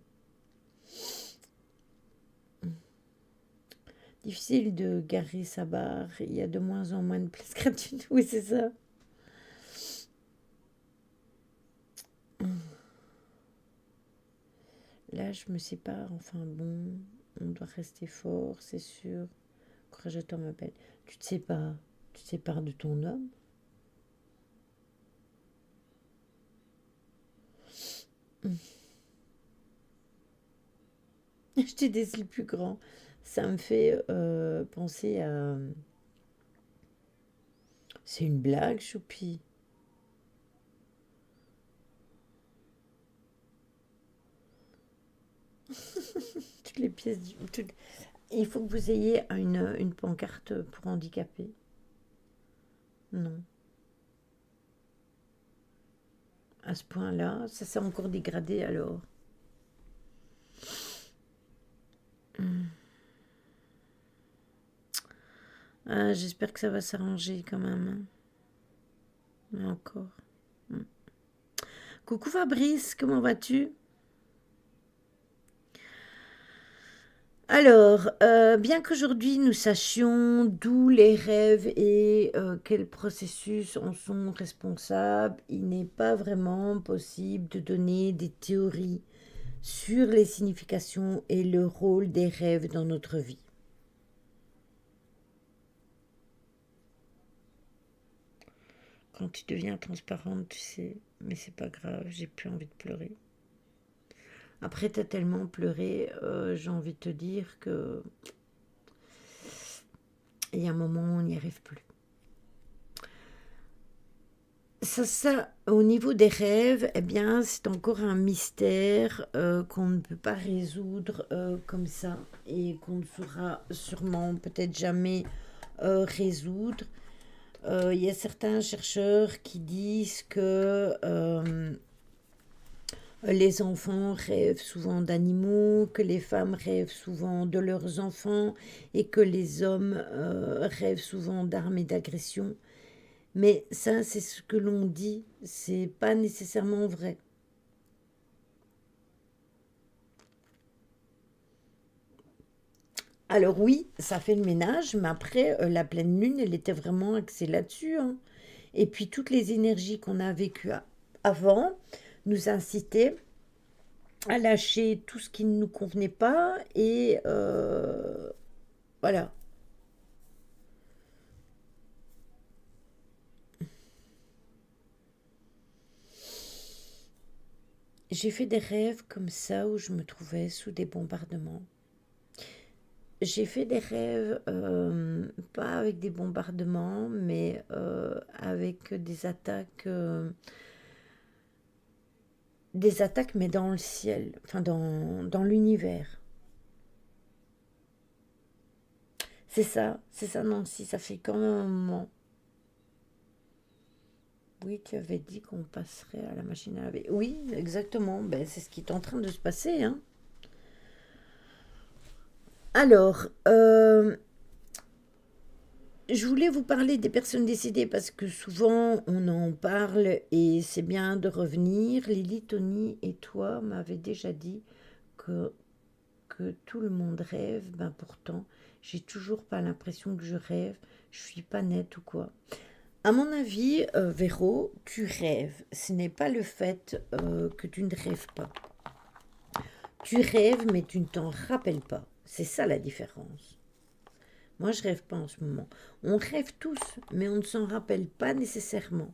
Difficile de garer sa barre, il y a de moins en moins de places gratuites. Oui, c'est ça. Là, je me sépare, enfin bon, on doit rester fort, c'est sûr. Courage à toi, ma belle. Tu te sépares de ton homme. Je t'ai des le plus grand. Ça me fait penser à... C'est une blague, Choupi. Toutes les pièces... Il faut que vous ayez une pancarte pour handicapés. Non. À ce point-là, ça s'est encore dégradé alors. Ah, j'espère que ça va s'arranger quand même, hein. Mais encore. Hmm. Coucou Fabrice, comment vas-tu? Alors, bien qu'aujourd'hui nous sachions d'où les rêves et quels processus en sont responsables, il n'est pas vraiment possible de donner des théories sur les significations et le rôle des rêves dans notre vie. Quand tu deviens transparente, tu sais, mais c'est pas grave, j'ai plus envie de pleurer. Après, t'as tellement pleuré, j'ai envie de te dire que il y a un moment où on n'y arrive plus. Ça, au niveau des rêves, eh bien, c'est encore un mystère qu'on ne peut pas résoudre comme ça et qu'on ne saura sûrement peut-être jamais résoudre. Il y a certains chercheurs qui disent que les enfants rêvent souvent d'animaux, que les femmes rêvent souvent de leurs enfants et que les hommes rêvent souvent d'armes et d'agressions. Mais ça, c'est ce que l'on dit, c'est pas nécessairement vrai. Alors oui, ça fait le ménage, mais après, la pleine lune, elle était vraiment axée là-dessus, hein. Et puis toutes les énergies qu'on a vécues avant nous incitaient à lâcher tout ce qui ne nous convenait pas et voilà. j'ai fait des rêves comme ça où je me trouvais sous des bombardements. J'ai fait des rêves, pas avec des bombardements, mais avec des attaques, mais dans le ciel, enfin dans l'univers. C'est ça, Nancy, ça fait quand même un moment. Oui, tu avais dit qu'on passerait à la machine à laver. Oui, exactement, ben, c'est ce qui est en train de se passer, hein. Alors, je voulais vous parler des personnes décédées parce que souvent on en parle et c'est bien de revenir. Lily, Tony et toi m'avez déjà dit que, que tout le monde rêve. Ben pourtant, j'ai toujours pas l'impression que je rêve. Je suis pas nette ou quoi. À mon avis, Véro, tu rêves. Ce n'est pas le fait que tu ne rêves pas. Tu rêves, mais tu ne t'en rappelles pas. C'est ça la différence. Moi, je rêve pas en ce moment. On rêve tous, mais on ne s'en rappelle pas nécessairement.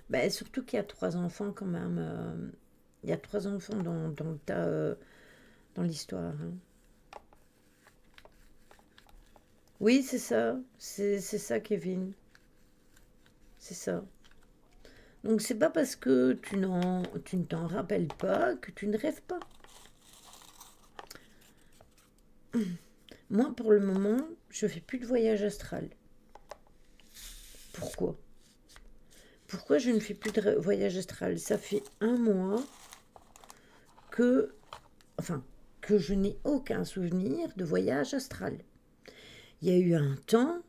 Ben, surtout qu'il y a trois enfants quand même. Il y a trois enfants dans l'histoire, hein. Oui, c'est ça. C'est ça, Kevin. C'est ça. Donc, c'est pas parce que tu ne t'en rappelles pas que tu ne rêves pas. Moi, pour le moment, je fais plus de voyage astral. Pourquoi? Pourquoi je ne fais plus de voyage astral? Ça fait un mois que, enfin, que je n'ai aucun souvenir de voyage astral. Il y a eu un temps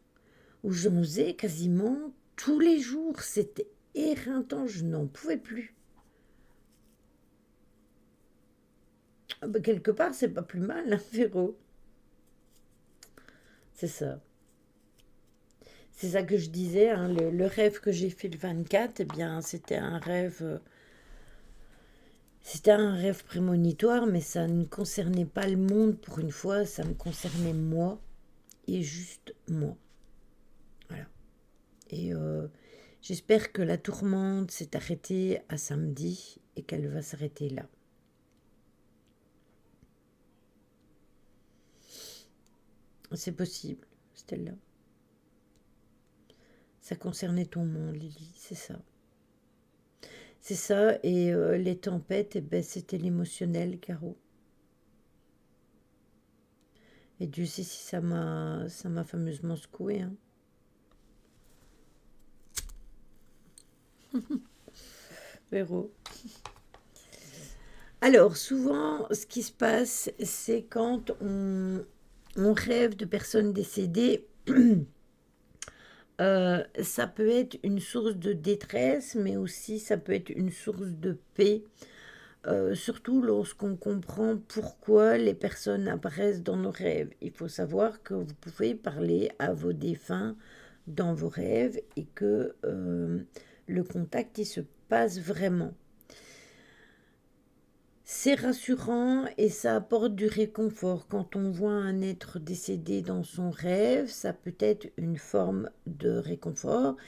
où j'en faisais quasiment tous les jours. C'était éreintant, je n'en pouvais plus. Ah bah, quelque part, c'est pas plus mal, hein, Véro. C'est ça. C'est ça que je disais, hein, le rêve que j'ai fait le 24, eh bien, c'était un rêve prémonitoire, mais ça ne concernait pas le monde pour une fois, ça me concernait moi et juste moi. Voilà. Et j'espère que la tourmente s'est arrêtée à samedi et qu'elle va s'arrêter là. C'est possible, Stella. Ça concernait ton monde, Lily, c'est ça. C'est ça, et les tempêtes, eh ben, c'était l'émotionnel, Caro. Et Dieu sait si ça m'a fameusement secoué, hein. Véro. Alors, souvent, ce qui se passe, c'est quand on rêve de personnes décédées, ça peut être une source de détresse, mais aussi ça peut être une source de paix, surtout lorsqu'on comprend pourquoi les personnes apparaissent dans nos rêves. Il faut savoir que vous pouvez parler à vos défunts dans vos rêves et que le contact, il se passe vraiment. C'est rassurant et ça apporte du réconfort. Quand on voit un être décédé dans son rêve, ça peut être une forme de réconfort.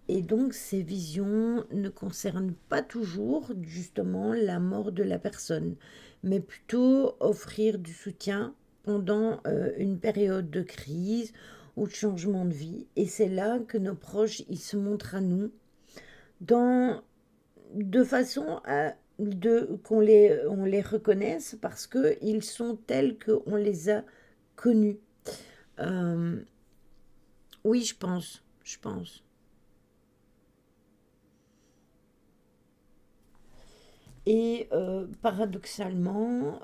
Et donc ces visions ne concernent pas toujours justement la mort de la personne, mais plutôt offrir du soutien pendant une période de crise ou de changement de vie. Et c'est là que nos proches, ils se montrent à nous dans de façon à on les reconnaisse parce qu'ils sont tels qu'on les a connus. Euh, oui, je pense. Et paradoxalement,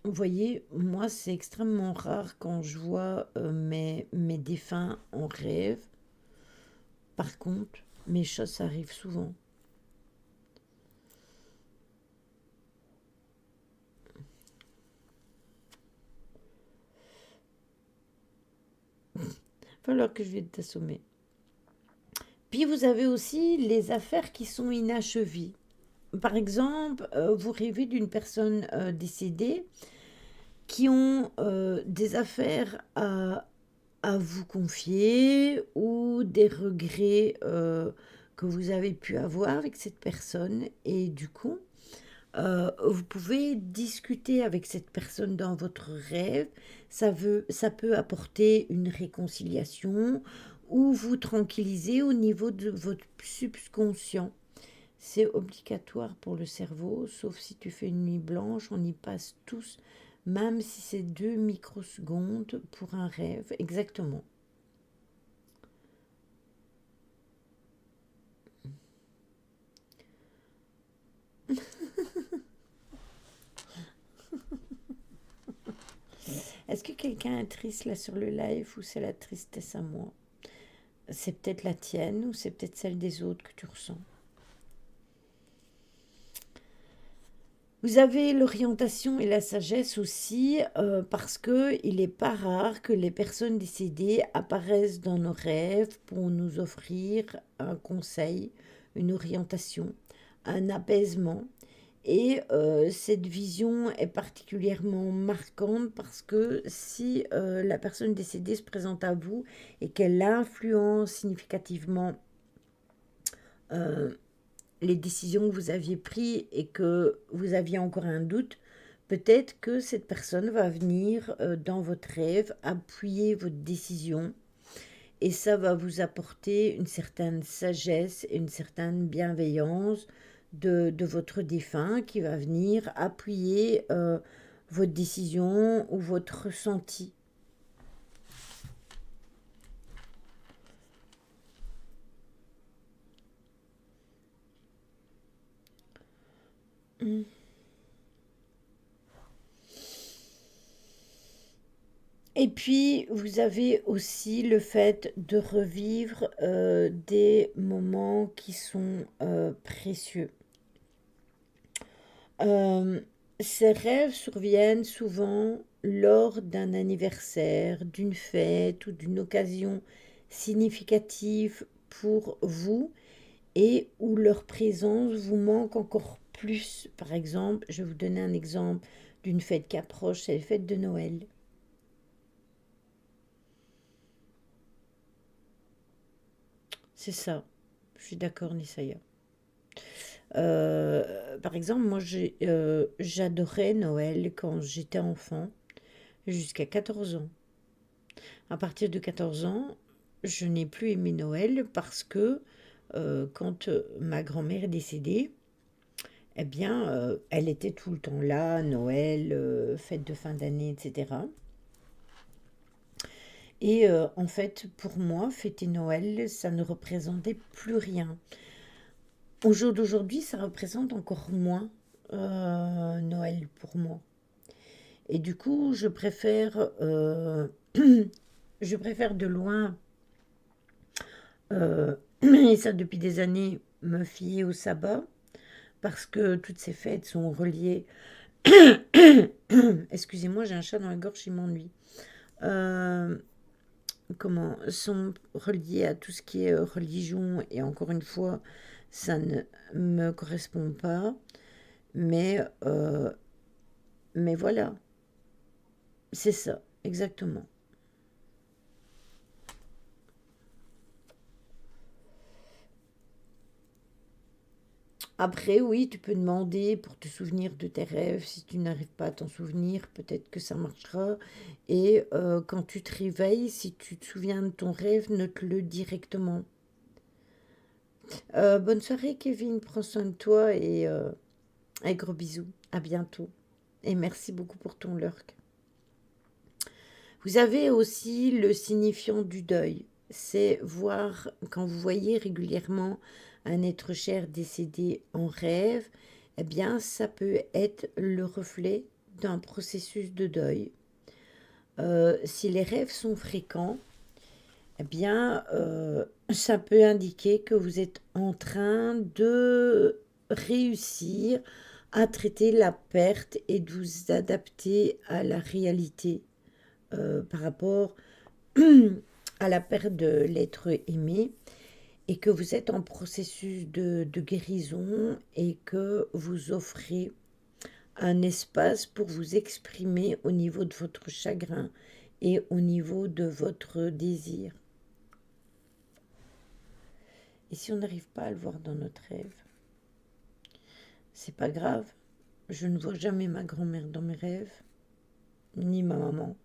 vous voyez, moi, c'est extrêmement rare quand je vois mes défunts en rêve. Par contre, mes choses, ça arrive souvent. Il va falloir que je vienne t'assommer. Puis vous avez aussi les affaires qui sont inachevées. Par exemple, vous rêvez d'une personne décédée qui ont des affaires à vous confier ou des regrets que vous avez pu avoir avec cette personne. Et du coup, vous pouvez discuter avec cette personne dans votre rêve. Ça peut apporter une réconciliation ou vous tranquilliser au niveau de votre subconscient. C'est obligatoire pour le cerveau, sauf si tu fais une nuit blanche, on y passe tous, même si c'est 2 microsecondes pour un rêve, exactement. Est-ce que quelqu'un est triste là sur le live ou c'est la tristesse à moi? C'est peut-être la tienne ou c'est peut-être celle des autres que tu ressens. Vous avez l'orientation et la sagesse aussi parce que il n'est pas rare que les personnes décédées apparaissent dans nos rêves pour nous offrir un conseil, une orientation, un apaisement. Et cette vision est particulièrement marquante parce que si la personne décédée se présente à vous et qu'elle influence significativement euh, les décisions que vous aviez prises et que vous aviez encore un doute, peut-être que cette personne va venir dans votre rêve appuyer votre décision et ça va vous apporter une certaine sagesse et une certaine bienveillance de votre défunt qui va venir appuyer votre décision ou votre ressenti. Mm. Et puis, vous avez aussi le fait de revivre des moments qui sont précieux. Euh, Ces rêves surviennent souvent lors d'un anniversaire, d'une fête ou d'une occasion significative pour vous et où leur présence vous manque encore plus. Par exemple, je vais vous donner un exemple d'une fête qui approche, c'est la fête de Noël. C'est ça. Je suis d'accord, Nisaya. Par exemple, moi, j'adorais Noël quand j'étais enfant, jusqu'à 14 ans. À partir de 14 ans, je n'ai plus aimé Noël parce que quand ma grand-mère est décédée, eh bien, elle était tout le temps là, Noël, fête de fin d'année, etc. Et en fait, pour moi, fêter Noël, ça ne représentait plus rien. Au jour d'aujourd'hui, ça représente encore moins Noël pour moi. Et du coup, je préfère de loin, et ça depuis des années, me fier au sabbat, parce que toutes ces fêtes sont reliées. Excusez-moi, j'ai un chat dans la gorge, il m'ennuie. Euh, Comment sont reliées à tout ce qui est religion, et encore une fois, ça ne me correspond pas. Mais, euh, mais voilà, c'est ça, exactement. Après, oui, tu peux demander pour te souvenir de tes rêves. Si tu n'arrives pas à t'en souvenir, peut-être que ça marchera. Et quand tu te réveilles, si tu te souviens de ton rêve, note-le directement. Bonne soirée, Kevin. Prends soin de toi et gros bisous. À bientôt. Et merci beaucoup pour ton lurk. Vous avez aussi le signifiant du deuil. C'est voir, quand vous voyez régulièrement un être cher décédé en rêve, eh bien, ça peut être le reflet d'un processus de deuil. Si les rêves sont fréquents, eh bien, ça peut indiquer que vous êtes en train de réussir à traiter la perte et de vous adapter à la réalité par rapport à la perte de l'être aimé et que vous êtes en processus de guérison et que vous offrez un espace pour vous exprimer au niveau de votre chagrin et au niveau de votre désir. Et si on n'arrive pas à le voir dans notre rêve, c'est pas grave. Je ne vois jamais ma grand-mère dans mes rêves, ni ma maman.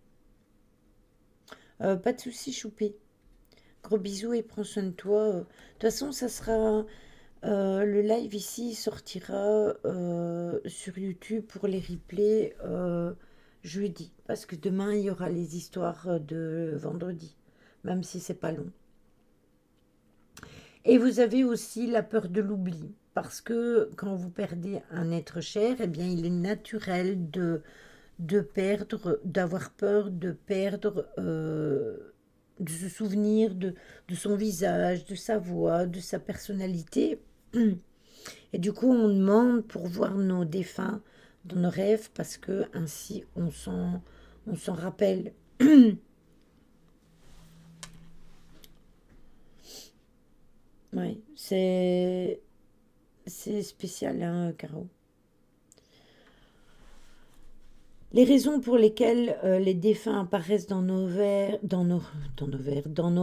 Pas de souci, Choupé. Gros bisous et prends soin de toi. De toute façon, ça sera le live ici sortira sur YouTube pour les replays jeudi, parce que demain il y aura les histoires de vendredi, même si c'est pas long. Et vous avez aussi la peur de l'oubli, parce que quand vous perdez un être cher, eh bien il est naturel de perdre, d'avoir peur de perdre, de se souvenir de son visage, de sa voix, de sa personnalité. Et du coup, on demande pour voir nos défunts dans nos rêves parce que ainsi on s'en rappelle. Oui, c'est spécial, hein, Caro. Les raisons pour lesquelles les défunts apparaissent dans nos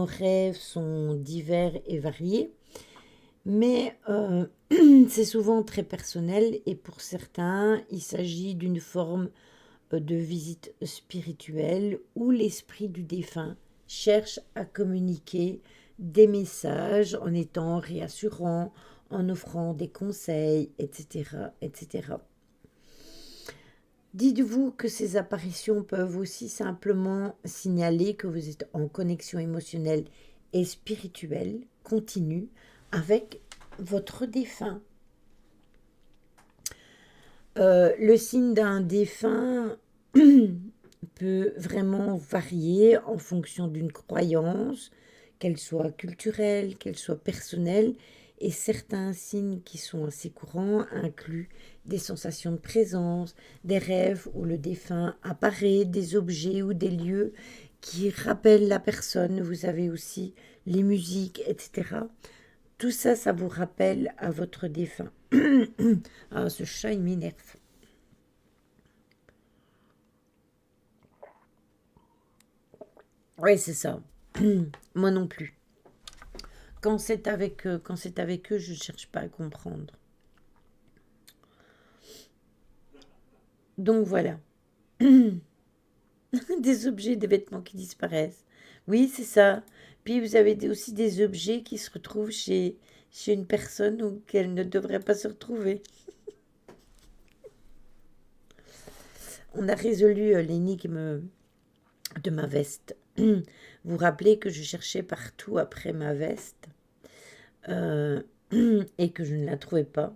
rêves sont divers et variés, mais c'est souvent très personnel et pour certains, il s'agit d'une forme de visite spirituelle où l'esprit du défunt cherche à communiquer des messages en étant réassurant, en offrant des conseils, etc., etc. Dites-vous que ces apparitions peuvent aussi simplement signaler que vous êtes en connexion émotionnelle et spirituelle continue avec votre défunt. Le signe d'un défunt peut vraiment varier en fonction d'une croyance, qu'elle soit culturelle, qu'elle soit personnelle, et certains signes qui sont assez courants incluent des sensations de présence, des rêves où le défunt apparaît, des objets ou des lieux qui rappellent la personne. Vous avez aussi les musiques, etc. Tout ça, ça vous rappelle à votre défunt. Ah, ce chat, il m'énerve. Oui, c'est ça. Moi non plus. Quand c'est avec eux, je ne cherche pas à comprendre. Donc voilà. Des objets, des vêtements qui disparaissent. Oui, c'est ça. Puis vous avez aussi des objets qui se retrouvent chez une personne ou qu'elle ne devrait pas se retrouver. On a résolu l'énigme de ma veste. Vous vous rappelez que je cherchais partout après ma veste euh, et que je ne la trouvais pas.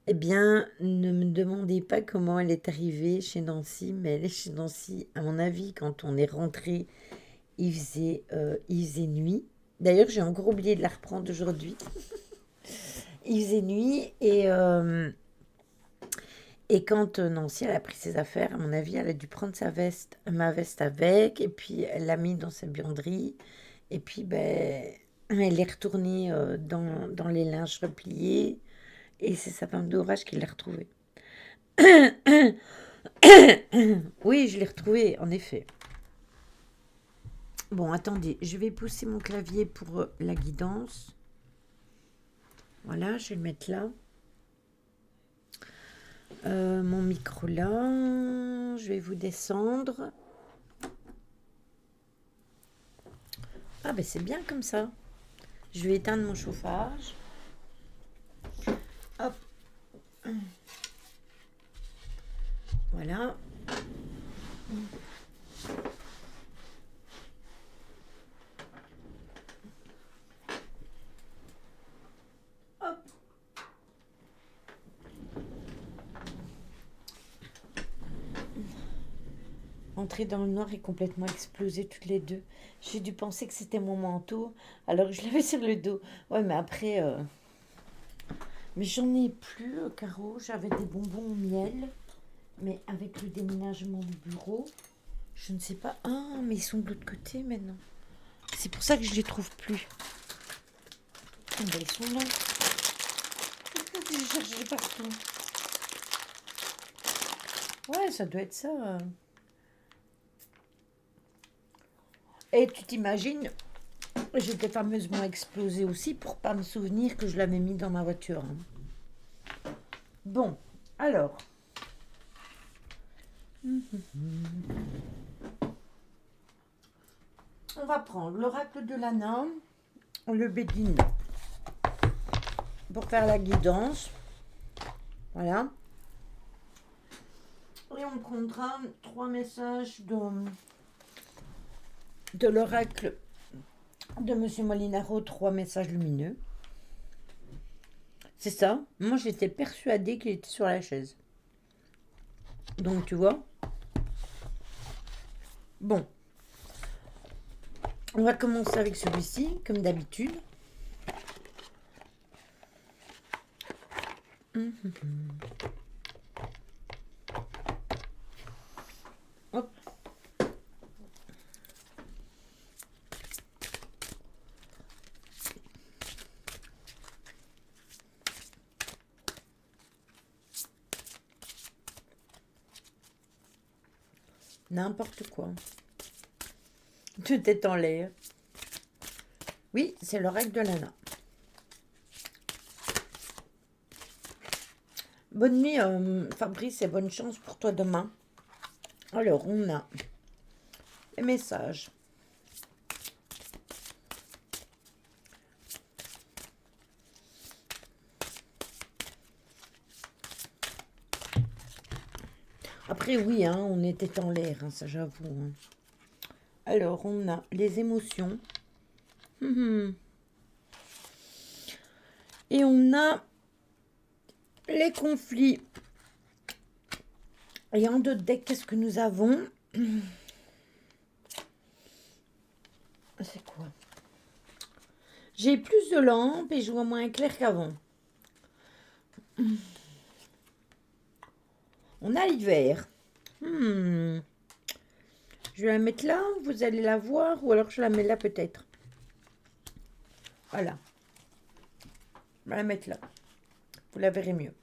Eh bien, ne me demandez pas comment elle est arrivée chez Nancy, mais elle est chez Nancy, à mon avis, quand on est rentré, il faisait nuit. D'ailleurs, j'ai encore oublié de la reprendre aujourd'hui. Il faisait nuit et quand Nancy elle a pris ses affaires, à mon avis, elle a dû prendre ma veste avec, et puis elle l'a mis dans sa buanderie, et puis ben, elle est retournée dans les linges repliés, et c'est sa femme d'orage qui l'a retrouvée. Oui, je l'ai retrouvée, en effet. Bon, attendez, je vais pousser mon clavier pour la guidance. Voilà, je vais le mettre là. Mon micro là, je vais vous descendre. Ah ben c'est bien comme ça. Je vais éteindre mon chauffage. Hop. Voilà. Hop. Entrer dans le noir et complètement exploser toutes les deux. J'ai dû penser que c'était mon manteau alors que je l'avais sur le dos. Ouais, mais après... Mais j'en ai plus, Caro. J'avais des bonbons au miel. Mais avec le déménagement du bureau, je ne sais pas. Ah, mais ils sont de l'autre côté maintenant. C'est pour ça que je les trouve plus. Ah, ben, ils sont là. J'ai cherché partout. Ouais, ça doit être ça. Et tu t'imagines, j'étais fameusement explosée aussi pour pas me souvenir que je l'avais mis dans ma voiture, hein. Bon, alors. On va prendre l'oracle de Lana, le Bédine pour faire la guidance. Voilà. Et on prendra 3 messages de l'oracle de Monsieur Molinaro, 3 messages lumineux. C'est ça. Moi, j'étais persuadée qu'il était sur la chaise. Donc, tu vois. Bon. On va commencer avec celui-ci, comme d'habitude. Hop. N'importe quoi. Tout est en l'air. Oui, c'est l'oracle de Lana. Bonne nuit, Fabrice, et bonne chance pour toi demain. Alors, on a les messages. Après, oui, hein, on était en l'air, hein, ça j'avoue, hein. Alors, on a les émotions. Et on a les conflits. Et en deux decks, qu'est-ce que nous avons? C'est quoi? J'ai plus de lampes et je vois moins clair qu'avant. On a l'hiver. Je vais la mettre là, vous allez la voir, ou alors je la mets là peut-être. Voilà. On va la mettre là. Vous la verrez mieux.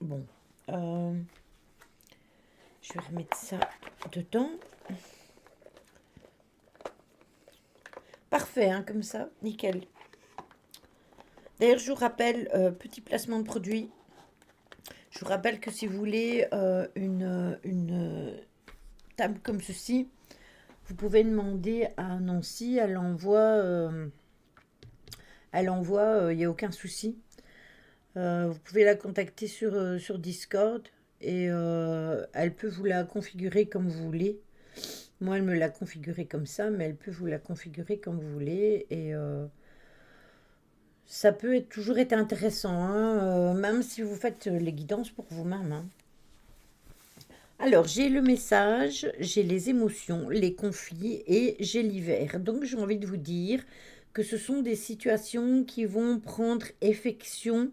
Bon. Je vais remettre ça dedans. Parfait, hein, comme ça. Nickel. D'ailleurs, je vous rappelle, petit placement de produit. Je vous rappelle que si vous voulez une table comme ceci, vous pouvez demander à Nancy, elle envoie, il n'y a aucun souci. Vous pouvez la contacter sur Discord et elle peut vous la configurer comme vous voulez. Moi, elle me l'a configurée comme ça, mais elle peut vous la configurer comme vous voulez. Et ça peut toujours être intéressant, hein, même si vous faites les guidances pour vous-même, hein. Alors, j'ai le message, j'ai les émotions, les conflits et j'ai l'hiver. Donc, j'ai envie de vous dire que ce sont des situations qui vont prendre effection,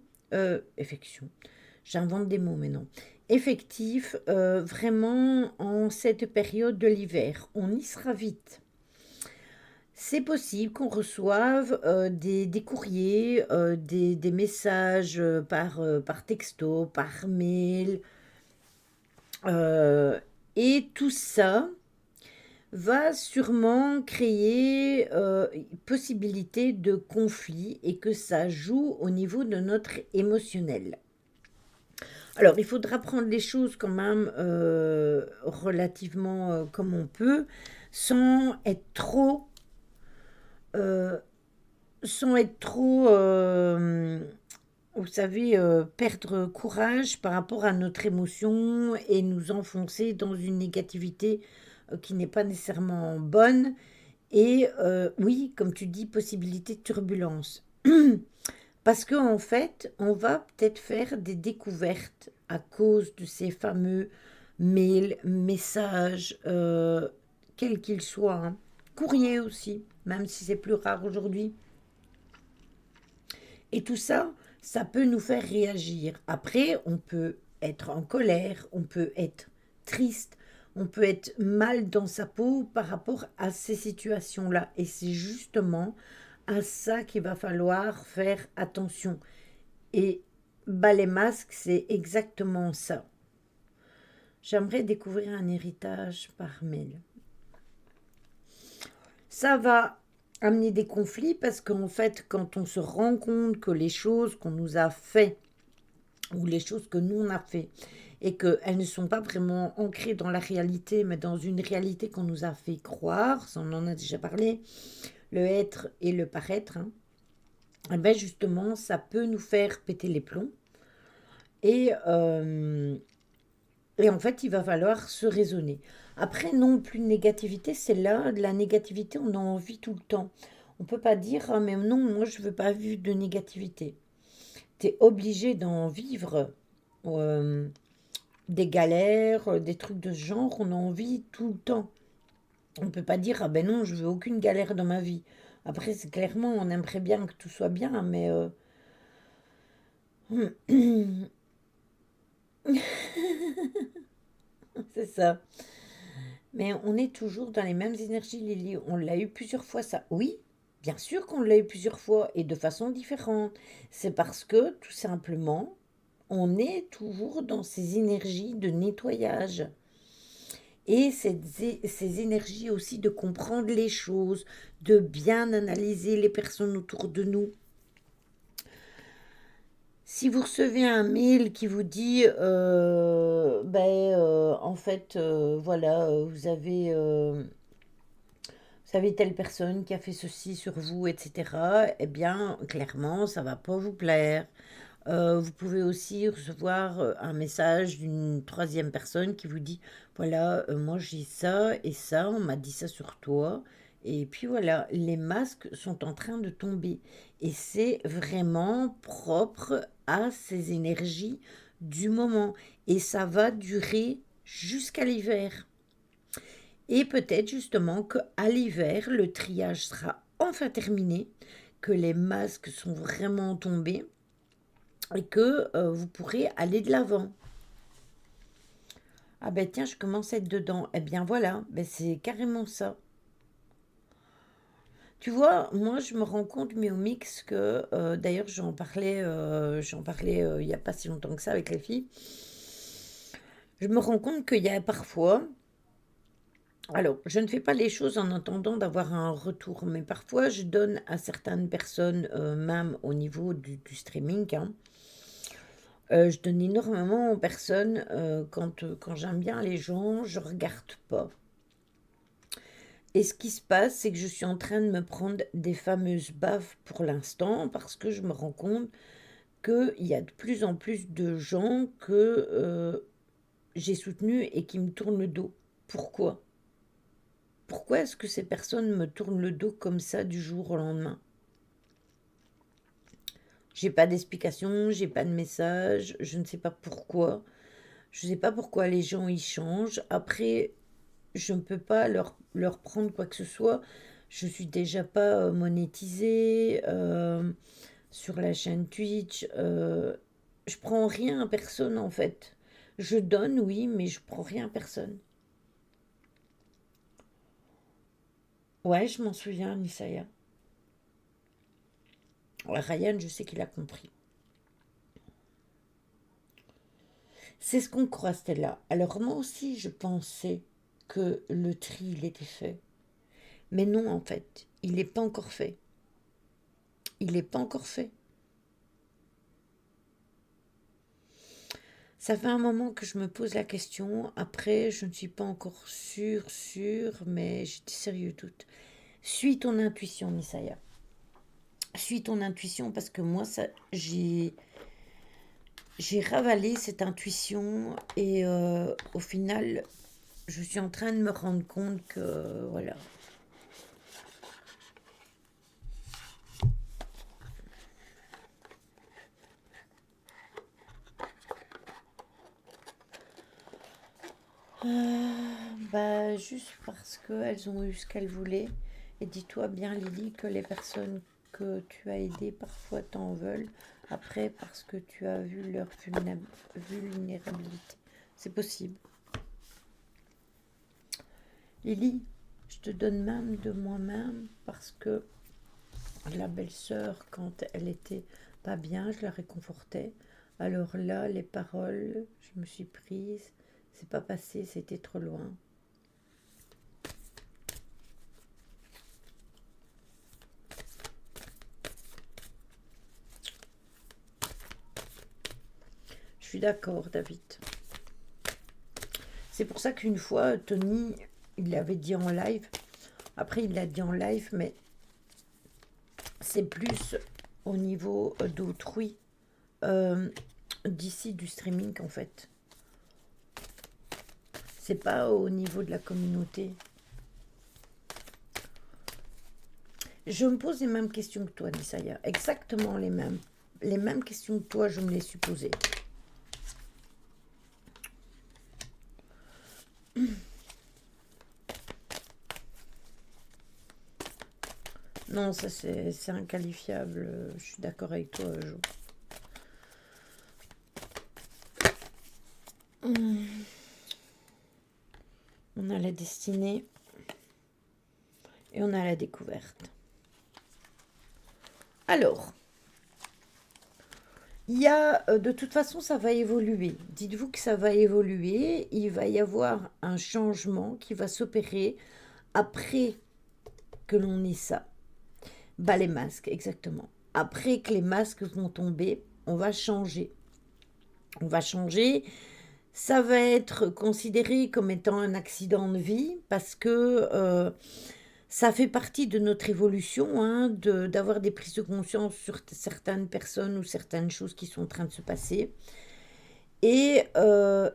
j'invente des mots maintenant, effectif, vraiment en cette période de l'hiver. On y sera vite. C'est possible qu'on reçoive des courriers, des messages par texto, par mail. Et tout ça va sûrement créer possibilité de conflit et que ça joue au niveau de notre émotionnel. Alors, il faudra prendre les choses quand même relativement comme on peut, sans être trop, euh, vous savez, perdre courage par rapport à notre émotion et nous enfoncer dans une négativité qui n'est pas nécessairement bonne. Et oui, comme tu dis, possibilité de turbulence. Parce qu'en fait, on va peut-être faire des découvertes à cause de ces fameux mails, messages, quels qu'ils soient, hein. Courriers aussi, même si c'est plus rare aujourd'hui. Et tout ça, ça peut nous faire réagir. Après, on peut être en colère, on peut être triste, on peut être mal dans sa peau par rapport à ces situations-là. Et c'est justement à ça qu'il va falloir faire attention. Et bah, les masques, c'est exactement ça. J'aimerais découvrir un héritage par mail. Ça va amener des conflits parce qu'en fait, quand on se rend compte que les choses qu'on nous a fait ou les choses que nous on a fait et qu'elles ne sont pas vraiment ancrées dans la réalité, mais dans une réalité qu'on nous a fait croire, ça on en a déjà parlé, le être et le paraître, hein, eh ben justement, ça peut nous faire péter les plombs. Et, euh, et en fait, il va falloir se raisonner. Après, non plus de négativité, c'est là, de la négativité, on en vit tout le temps. On peut pas dire, ah, mais non, moi je veux pas vivre de négativité. Tu es obligé d'en vivre euh, des galères, des trucs de ce genre, on en vit tout le temps. On peut pas dire, ah ben non, je veux aucune galère dans ma vie. Après, c'est clairement, on aimerait bien que tout soit bien, mais c'est ça. Mais on est toujours dans les mêmes énergies, Lily. On l'a eu plusieurs fois, ça. Oui, bien sûr qu'on l'a eu plusieurs fois et de façon différente. C'est parce que, tout simplement, on est toujours dans ces énergies de nettoyage. Et ces énergies aussi de comprendre les choses, de bien analyser les personnes autour de nous. Si vous recevez un mail qui vous dit, en fait, voilà, vous avez telle personne qui a fait ceci sur vous, etc., eh bien, clairement, ça va pas vous plaire. Vous pouvez aussi recevoir un message d'une troisième personne qui vous dit, voilà, moi j'ai ça et ça, on m'a dit ça sur toi. Et puis voilà, les masques sont en train de tomber. Et c'est vraiment propre à ces énergies du moment. Et ça va durer jusqu'à l'hiver. Et peut-être justement qu'à l'hiver, le triage sera enfin terminé, que les masques sont vraiment tombés et que vous pourrez aller de l'avant. Ah ben tiens, je commence à être dedans. Eh bien voilà, ben c'est carrément ça. Tu vois, moi je me rends compte, mais au mix, que d'ailleurs j'en parlais il n'y a pas si longtemps que ça avec les filles. Je me rends compte qu'il y a parfois, alors je ne fais pas les choses en attendant d'avoir un retour, mais parfois je donne à certaines personnes, même au niveau du streaming, hein, je donne énormément aux personnes quand j'aime bien les gens, je regarde pas. Et ce qui se passe, c'est que je suis en train de me prendre des fameuses baffes pour l'instant parce que je me rends compte qu'il y a de plus en plus de gens que j'ai soutenus et qui me tournent le dos. Pourquoi? Pourquoi est-ce que ces personnes me tournent le dos comme ça du jour au lendemain? J'ai pas d'explication, j'ai pas de message, je ne sais pas pourquoi. Je ne sais pas pourquoi les gens y changent. Après, je ne peux pas leur prendre quoi que ce soit. Je suis déjà pas monétisée sur la chaîne Twitch. Je prends rien à personne en fait. Je donne, oui, mais je prends rien à personne. Ouais, je m'en souviens, Nisaya. Ouais, Ryan, je sais qu'il a compris. C'est ce qu'on croit, Stella. Alors moi aussi, je pensais que le tri, il était fait. Mais non, en fait, il n'est pas encore fait. Il n'est pas encore fait. Ça fait un moment que je me pose la question. Après, je ne suis pas encore sûre, mais j'ai des sérieux doutes. Suis ton intuition, Nisaya. Suis ton intuition parce que moi, ça, j'ai ravalé cette intuition et au final, je suis en train de me rendre compte que voilà. Bah, juste parce qu'elles ont eu ce qu'elles voulaient. Et dis-toi bien, Lily, que les personnes que tu as aidées parfois t'en veulent après parce que tu as vu leur vulnérabilité. C'est possible. Lily, je te donne même de moi-même parce que la belle-sœur, quand elle était pas bien, je la réconfortais. Alors là, les paroles, je me suis prise C'est pas passé, c'était trop loin. Je suis d'accord, David. C'est pour ça qu'une fois, Tony, il l'avait dit en live. Après, il l'a dit en live, mais c'est plus au niveau d'autrui, d'ici du streaming, en fait. C'est pas au niveau de la communauté. Je me pose les mêmes questions que toi, Nisaya. Exactement les mêmes. Les mêmes questions que toi, je me les suis posées. Non, ça c'est inqualifiable. Je suis d'accord avec toi, Jo. On a la destinée et on a la découverte. Alors, il y a, de toute façon, ça va évoluer. Dites-vous que ça va évoluer. Il va y avoir un changement qui va s'opérer après que l'on ait ça. Bah, les masques, exactement. Après que les masques vont tomber, on va changer. On va changer. Ça va être considéré comme étant un accident de vie parce que ça fait partie de notre évolution, hein, d'avoir des prises de conscience sur certaines personnes ou certaines choses qui sont en train de se passer. Et, euh,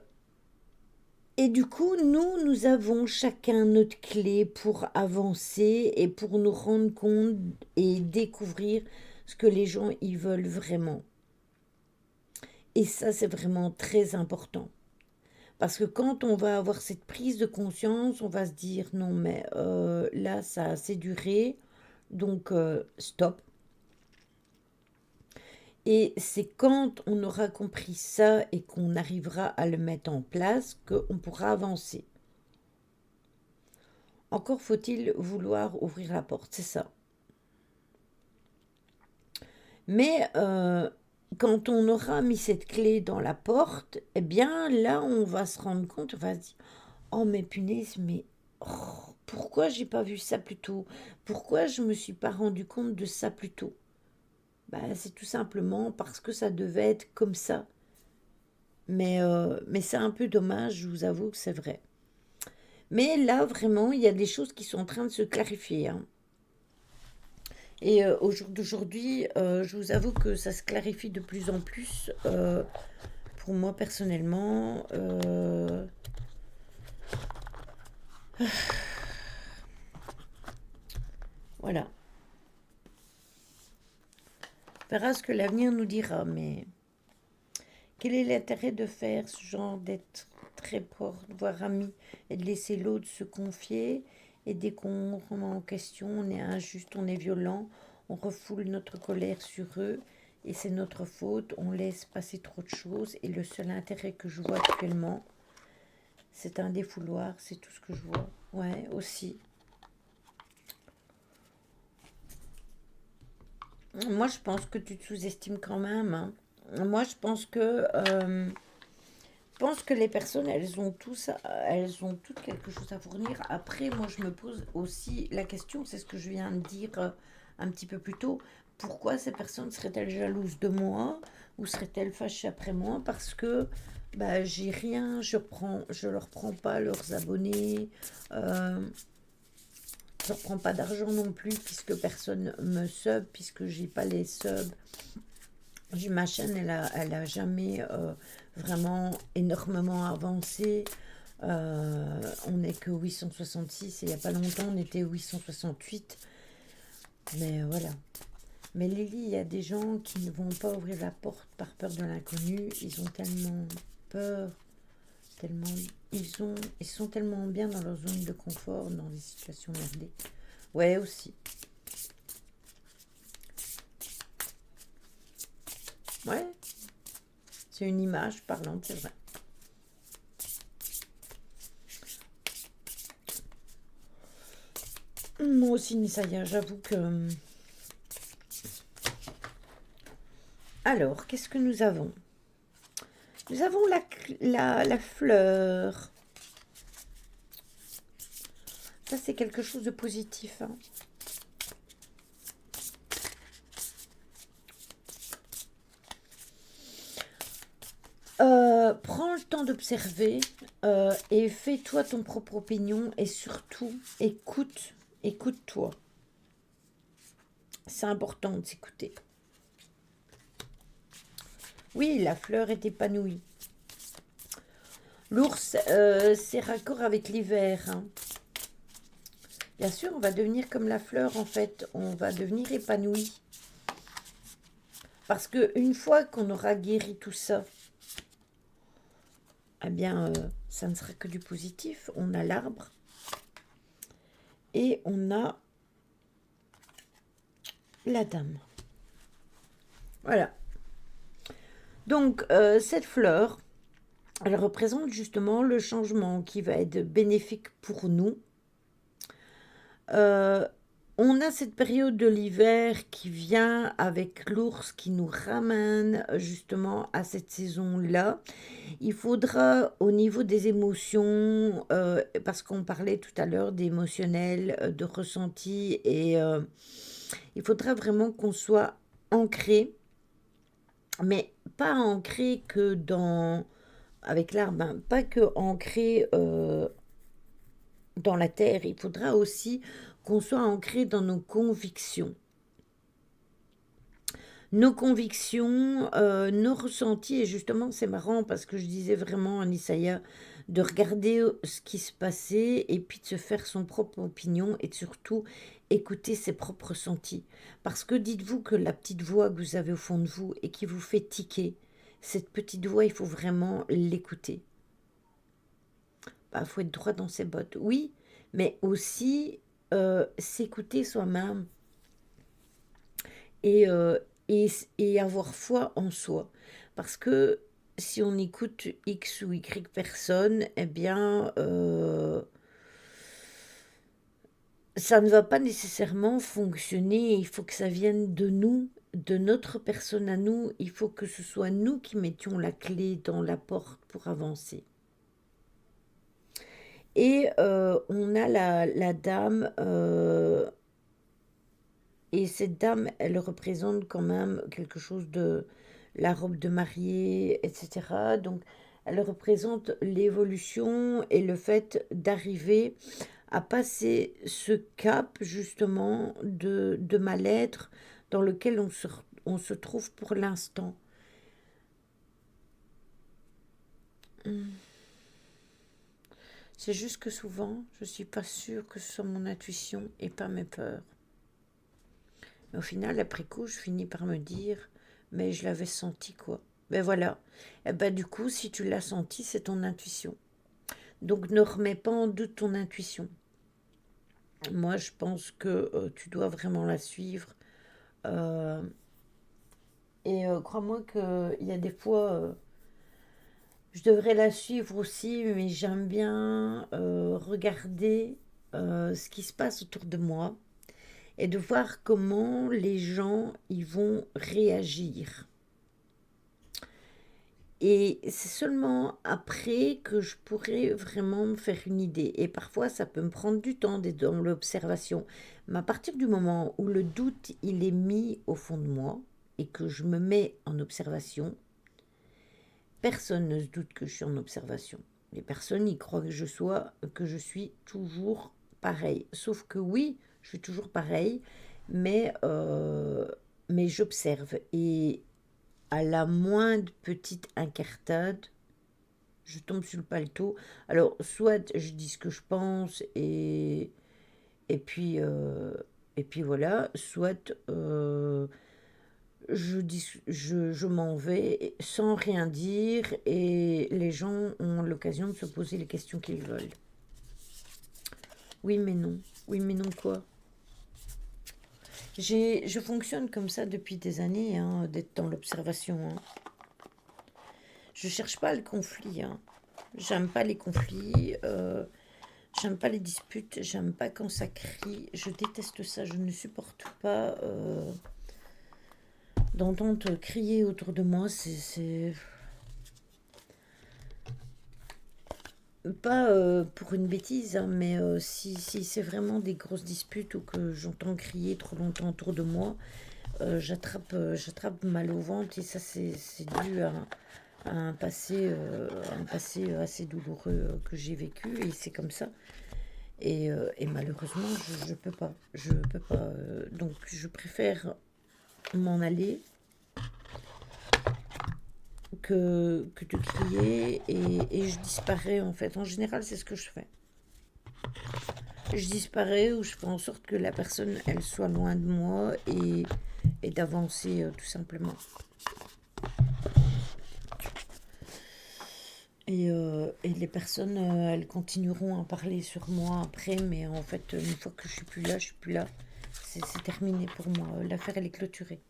et du coup, nous avons chacun notre clé pour avancer et pour nous rendre compte et découvrir ce que les gens ils veulent vraiment. Et ça, c'est vraiment très important. Parce que quand on va avoir cette prise de conscience, on va se dire non, mais là, ça a assez duré, donc stop. Et c'est quand on aura compris ça et qu'on arrivera à le mettre en place qu'on pourra avancer. Encore faut-il vouloir ouvrir la porte, c'est ça. Mais quand on aura mis cette clé dans la porte, eh bien là, on va se rendre compte, on va se dire, oh mais punaise, mais oh, pourquoi j'ai pas vu ça plus tôt? Pourquoi je me suis pas rendu compte de ça plus tôt? Bah, c'est tout simplement parce que ça devait être comme ça. Mais c'est un peu dommage, je vous avoue que c'est vrai. Mais là, vraiment, il y a des choses qui sont en train de se clarifier, hein. Et au jour d'aujourd'hui, je vous avoue que ça se clarifie de plus en plus. Pour moi, personnellement, voilà. On verra ce que l'avenir nous dira, mais quel est l'intérêt de faire ce genre d'être très proche, voire ami, et de laisser l'autre se confier, et dès qu'on remet en question, on est injuste, on est violent, on refoule notre colère sur eux, et c'est notre faute, on laisse passer trop de choses, et le seul intérêt que je vois actuellement, c'est un défouloir, c'est tout ce que je vois. Ouais, aussi. Moi, je pense que tu te sous-estimes quand même, hein. Moi, je pense que les personnes, elles ont toutes quelque chose à fournir. Après, moi, je me pose aussi la question, c'est ce que je viens de dire un petit peu plus tôt. Pourquoi ces personnes seraient-elles jalouses de moi ou seraient-elles fâchées après moi? Parce que bah, j'ai rien, je leur prends pas leurs abonnés, euh, je leur prends pas d'argent non plus puisque personne me sub, puisque j'ai pas les subs. Ma chaîne, elle a jamais vraiment énormément avancé. On n'est que 866 et il n'y a pas longtemps, on était 868. Mais voilà. Mais Lily, il y a des gens qui ne vont pas ouvrir la porte par peur de l'inconnu. Ils ont tellement peur, tellement ils sont tellement bien dans leur zone de confort, dans des situations merdiques. Ouais, aussi. Ouais, c'est une image parlante, c'est vrai. Moi aussi, Nisaya, j'avoue que... Alors, qu'est-ce que nous avons? Nous avons la fleur. Ça, c'est quelque chose de positif. Hein. Prends le temps d'observer et fais-toi ton propre opinion et surtout, écoute-toi. C'est important de s'écouter. Oui, la fleur est épanouie. L'ours, c'est raccord avec l'hiver. Hein. Bien sûr, on va devenir comme la fleur, en fait. On va devenir épanoui. Parce qu'une fois qu'on aura guéri tout ça, eh bien, ça ne sera que du positif. On a l'arbre et on a la dame. Voilà. Donc, cette fleur, elle représente justement le changement qui va être bénéfique pour nous. On a cette période de l'hiver qui vient avec l'ours qui nous ramène justement à cette saison-là. Il faudra au niveau des émotions, parce qu'on parlait tout à l'heure d'émotionnel, de ressenti, et il faudra vraiment qu'on soit ancré, mais pas ancré que dans, avec l'arbre, hein, pas que ancré dans la terre, il faudra aussi qu'on soit ancré dans nos convictions. Nos convictions, nos ressentis, et justement c'est marrant parce que je disais vraiment à Isaiah de regarder ce qui se passait et puis de se faire son propre opinion et de surtout écouter ses propres ressentis. Parce que dites-vous que la petite voix que vous avez au fond de vous et qui vous fait tiquer, cette petite voix, il faut vraiment l'écouter. Bah, faut être droit dans ses bottes, oui, mais aussi s'écouter soi-même et, et avoir foi en soi. Parce que si on écoute X ou Y personne, eh bien, ça ne va pas nécessairement fonctionner. Il faut que ça vienne de nous, de notre personne à nous. Il faut que ce soit nous qui mettions la clé dans la porte pour avancer. Et on a la dame, et cette dame, elle représente quand même quelque chose de la robe de mariée, etc. Donc, elle représente l'évolution et le fait d'arriver à passer ce cap justement de mal-être dans lequel on se trouve pour l'instant. C'est juste que souvent, je ne suis pas sûre que ce soit mon intuition et pas mes peurs. Mais au final, après coup, je finis par me dire, mais je l'avais senti quoi. Ben voilà. Et ben du coup, si tu l'as senti, c'est ton intuition. Donc ne remets pas en doute ton intuition. Moi, je pense que tu dois vraiment la suivre. Euh, et crois-moi qu'il y a des fois, je devrais la suivre aussi, mais j'aime bien regarder ce qui se passe autour de moi et de voir comment les gens ils vont réagir. Et c'est seulement après que je pourrais vraiment me faire une idée. Et parfois, ça peut me prendre du temps d'être dans l'observation. Mais à partir du moment où le doute, il est mis au fond de moi et que je me mets en observation, personne ne se doute que je suis en observation. Les personnes y croient que je suis toujours pareil. Sauf que oui, je suis toujours pareil, mais j'observe. Et à la moindre petite incartade, je tombe sur le paletot. Alors, soit je dis ce que je pense et puis, euh, et puis voilà, soit je m'en vais sans rien dire et les gens ont l'occasion de se poser les questions qu'ils veulent. Oui, mais non. Oui, mais non quoi. Je fonctionne comme ça depuis des années, hein, d'être dans l'observation. Hein. Je cherche pas le conflit. Hein. J'aime pas les conflits. J'aime pas les disputes. J'aime pas quand ça crie. Je déteste ça. Je ne supporte pas d'entendre crier autour de moi. Pas pour une bêtise, hein, mais si c'est vraiment des grosses disputes ou que j'entends crier trop longtemps autour de moi, j'attrape mal au ventre et ça c'est dû à un passé assez douloureux que j'ai vécu et c'est comme ça. Et malheureusement, je peux pas. Je peux pas. Donc, je préfère m'en aller que de crier et je disparais en fait. En général, c'est ce que je fais. Je disparais ou je fais en sorte que la personne, elle soit loin de moi et d'avancer tout simplement. Et les personnes, elles continueront à parler sur moi après, mais en fait, une fois que je suis plus là, je suis plus là. C'est terminé pour moi. L'affaire, elle est clôturée.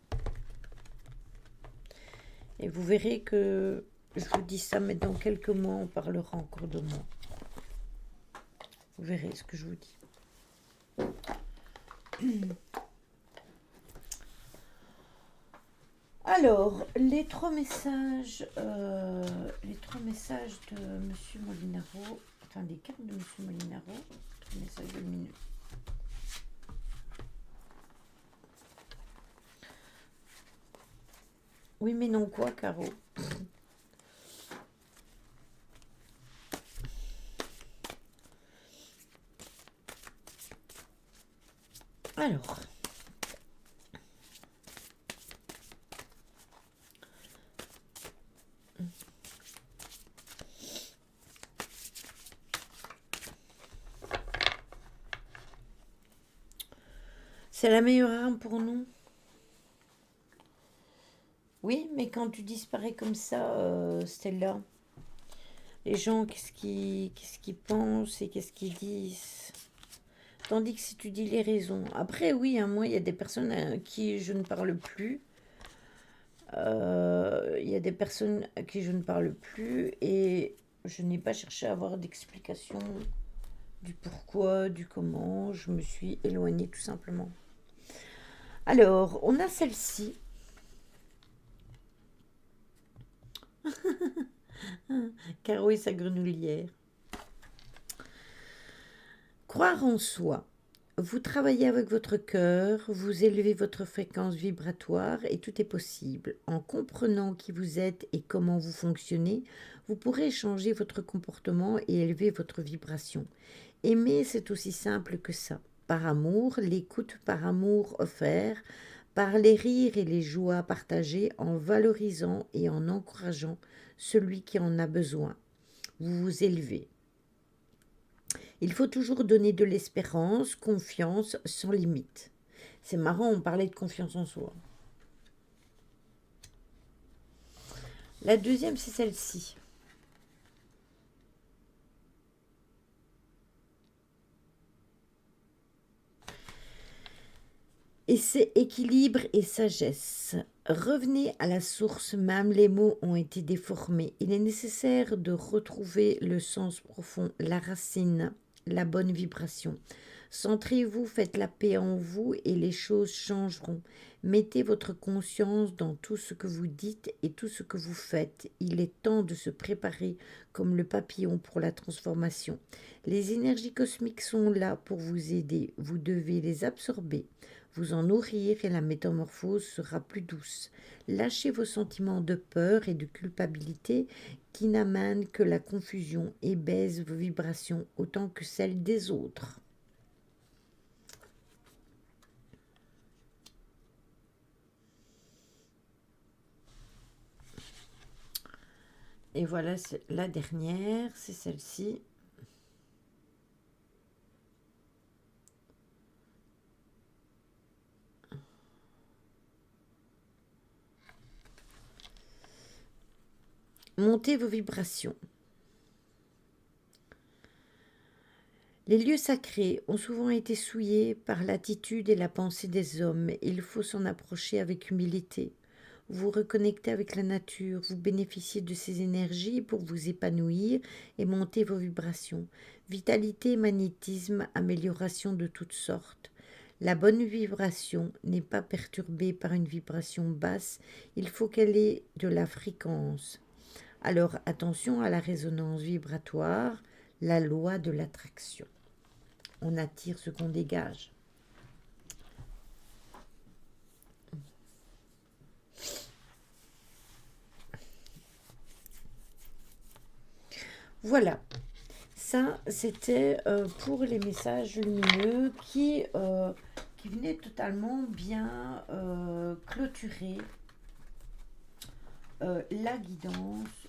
Et vous verrez que je vous dis ça, mais dans quelques mois, on parlera encore de moi. Vous verrez ce que je vous dis. Alors, les trois messages de Monsieur Molinaro, enfin les cartes de Monsieur Molinaro, trois messages de minute. Oui, mais non quoi, Caro? Alors, c'est la meilleure arme pour nous. Oui, mais quand tu disparais comme ça, Stella, les gens, qu'est-ce qu'ils pensent et qu'est-ce qu'ils disent? Tandis que si tu dis les raisons. Après, oui, hein, moi, il y a des personnes à qui je ne parle plus. Il y a des personnes à qui je ne parle plus et je n'ai pas cherché à avoir d'explication du pourquoi, du comment. Je me suis éloignée tout simplement. Alors, on a celle-ci. Caro et sa grenouillère. Croire en soi. Vous travaillez avec votre cœur, vous élevez votre fréquence vibratoire et tout est possible. En comprenant qui vous êtes et comment vous fonctionnez, vous pourrez changer votre comportement et élever votre vibration. Aimer, c'est aussi simple que ça. Par amour, l'écoute par amour offert, par les rires et les joies partagées en valorisant et en encourageant celui qui en a besoin. Vous vous élevez. Il faut toujours donner de l'espérance, confiance, sans limite. C'est marrant, on parlait de confiance en soi. La deuxième, c'est celle-ci. Et c'est équilibre et sagesse. Revenez à la source, même les mots ont été déformés. Il est nécessaire de retrouver le sens profond, la racine, la bonne vibration. Centrez-vous, faites la paix en vous et les choses changeront. Mettez votre conscience dans tout ce que vous dites et tout ce que vous faites. Il est temps de se préparer comme le papillon pour la transformation. Les énergies cosmiques sont là pour vous aider. Vous devez les absorber, vous en nourrir et la métamorphose sera plus douce. Lâchez vos sentiments de peur et de culpabilité qui n'amènent que la confusion et baissent vos vibrations autant que celles des autres. Et voilà, la dernière, c'est celle-ci. Montez vos vibrations. Les lieux sacrés ont souvent été souillés par l'attitude et la pensée des hommes. Il faut s'en approcher avec humilité. Vous reconnectez avec la nature, vous bénéficiez de ces énergies pour vous épanouir et monter vos vibrations. Vitalité, magnétisme, amélioration de toutes sortes. La bonne vibration n'est pas perturbée par une vibration basse, il faut qu'elle ait de la fréquence. Alors attention à la résonance vibratoire, la loi de l'attraction. On attire ce qu'on dégage. Voilà, ça c'était pour les messages lumineux qui venaient totalement bien clôturer la guidance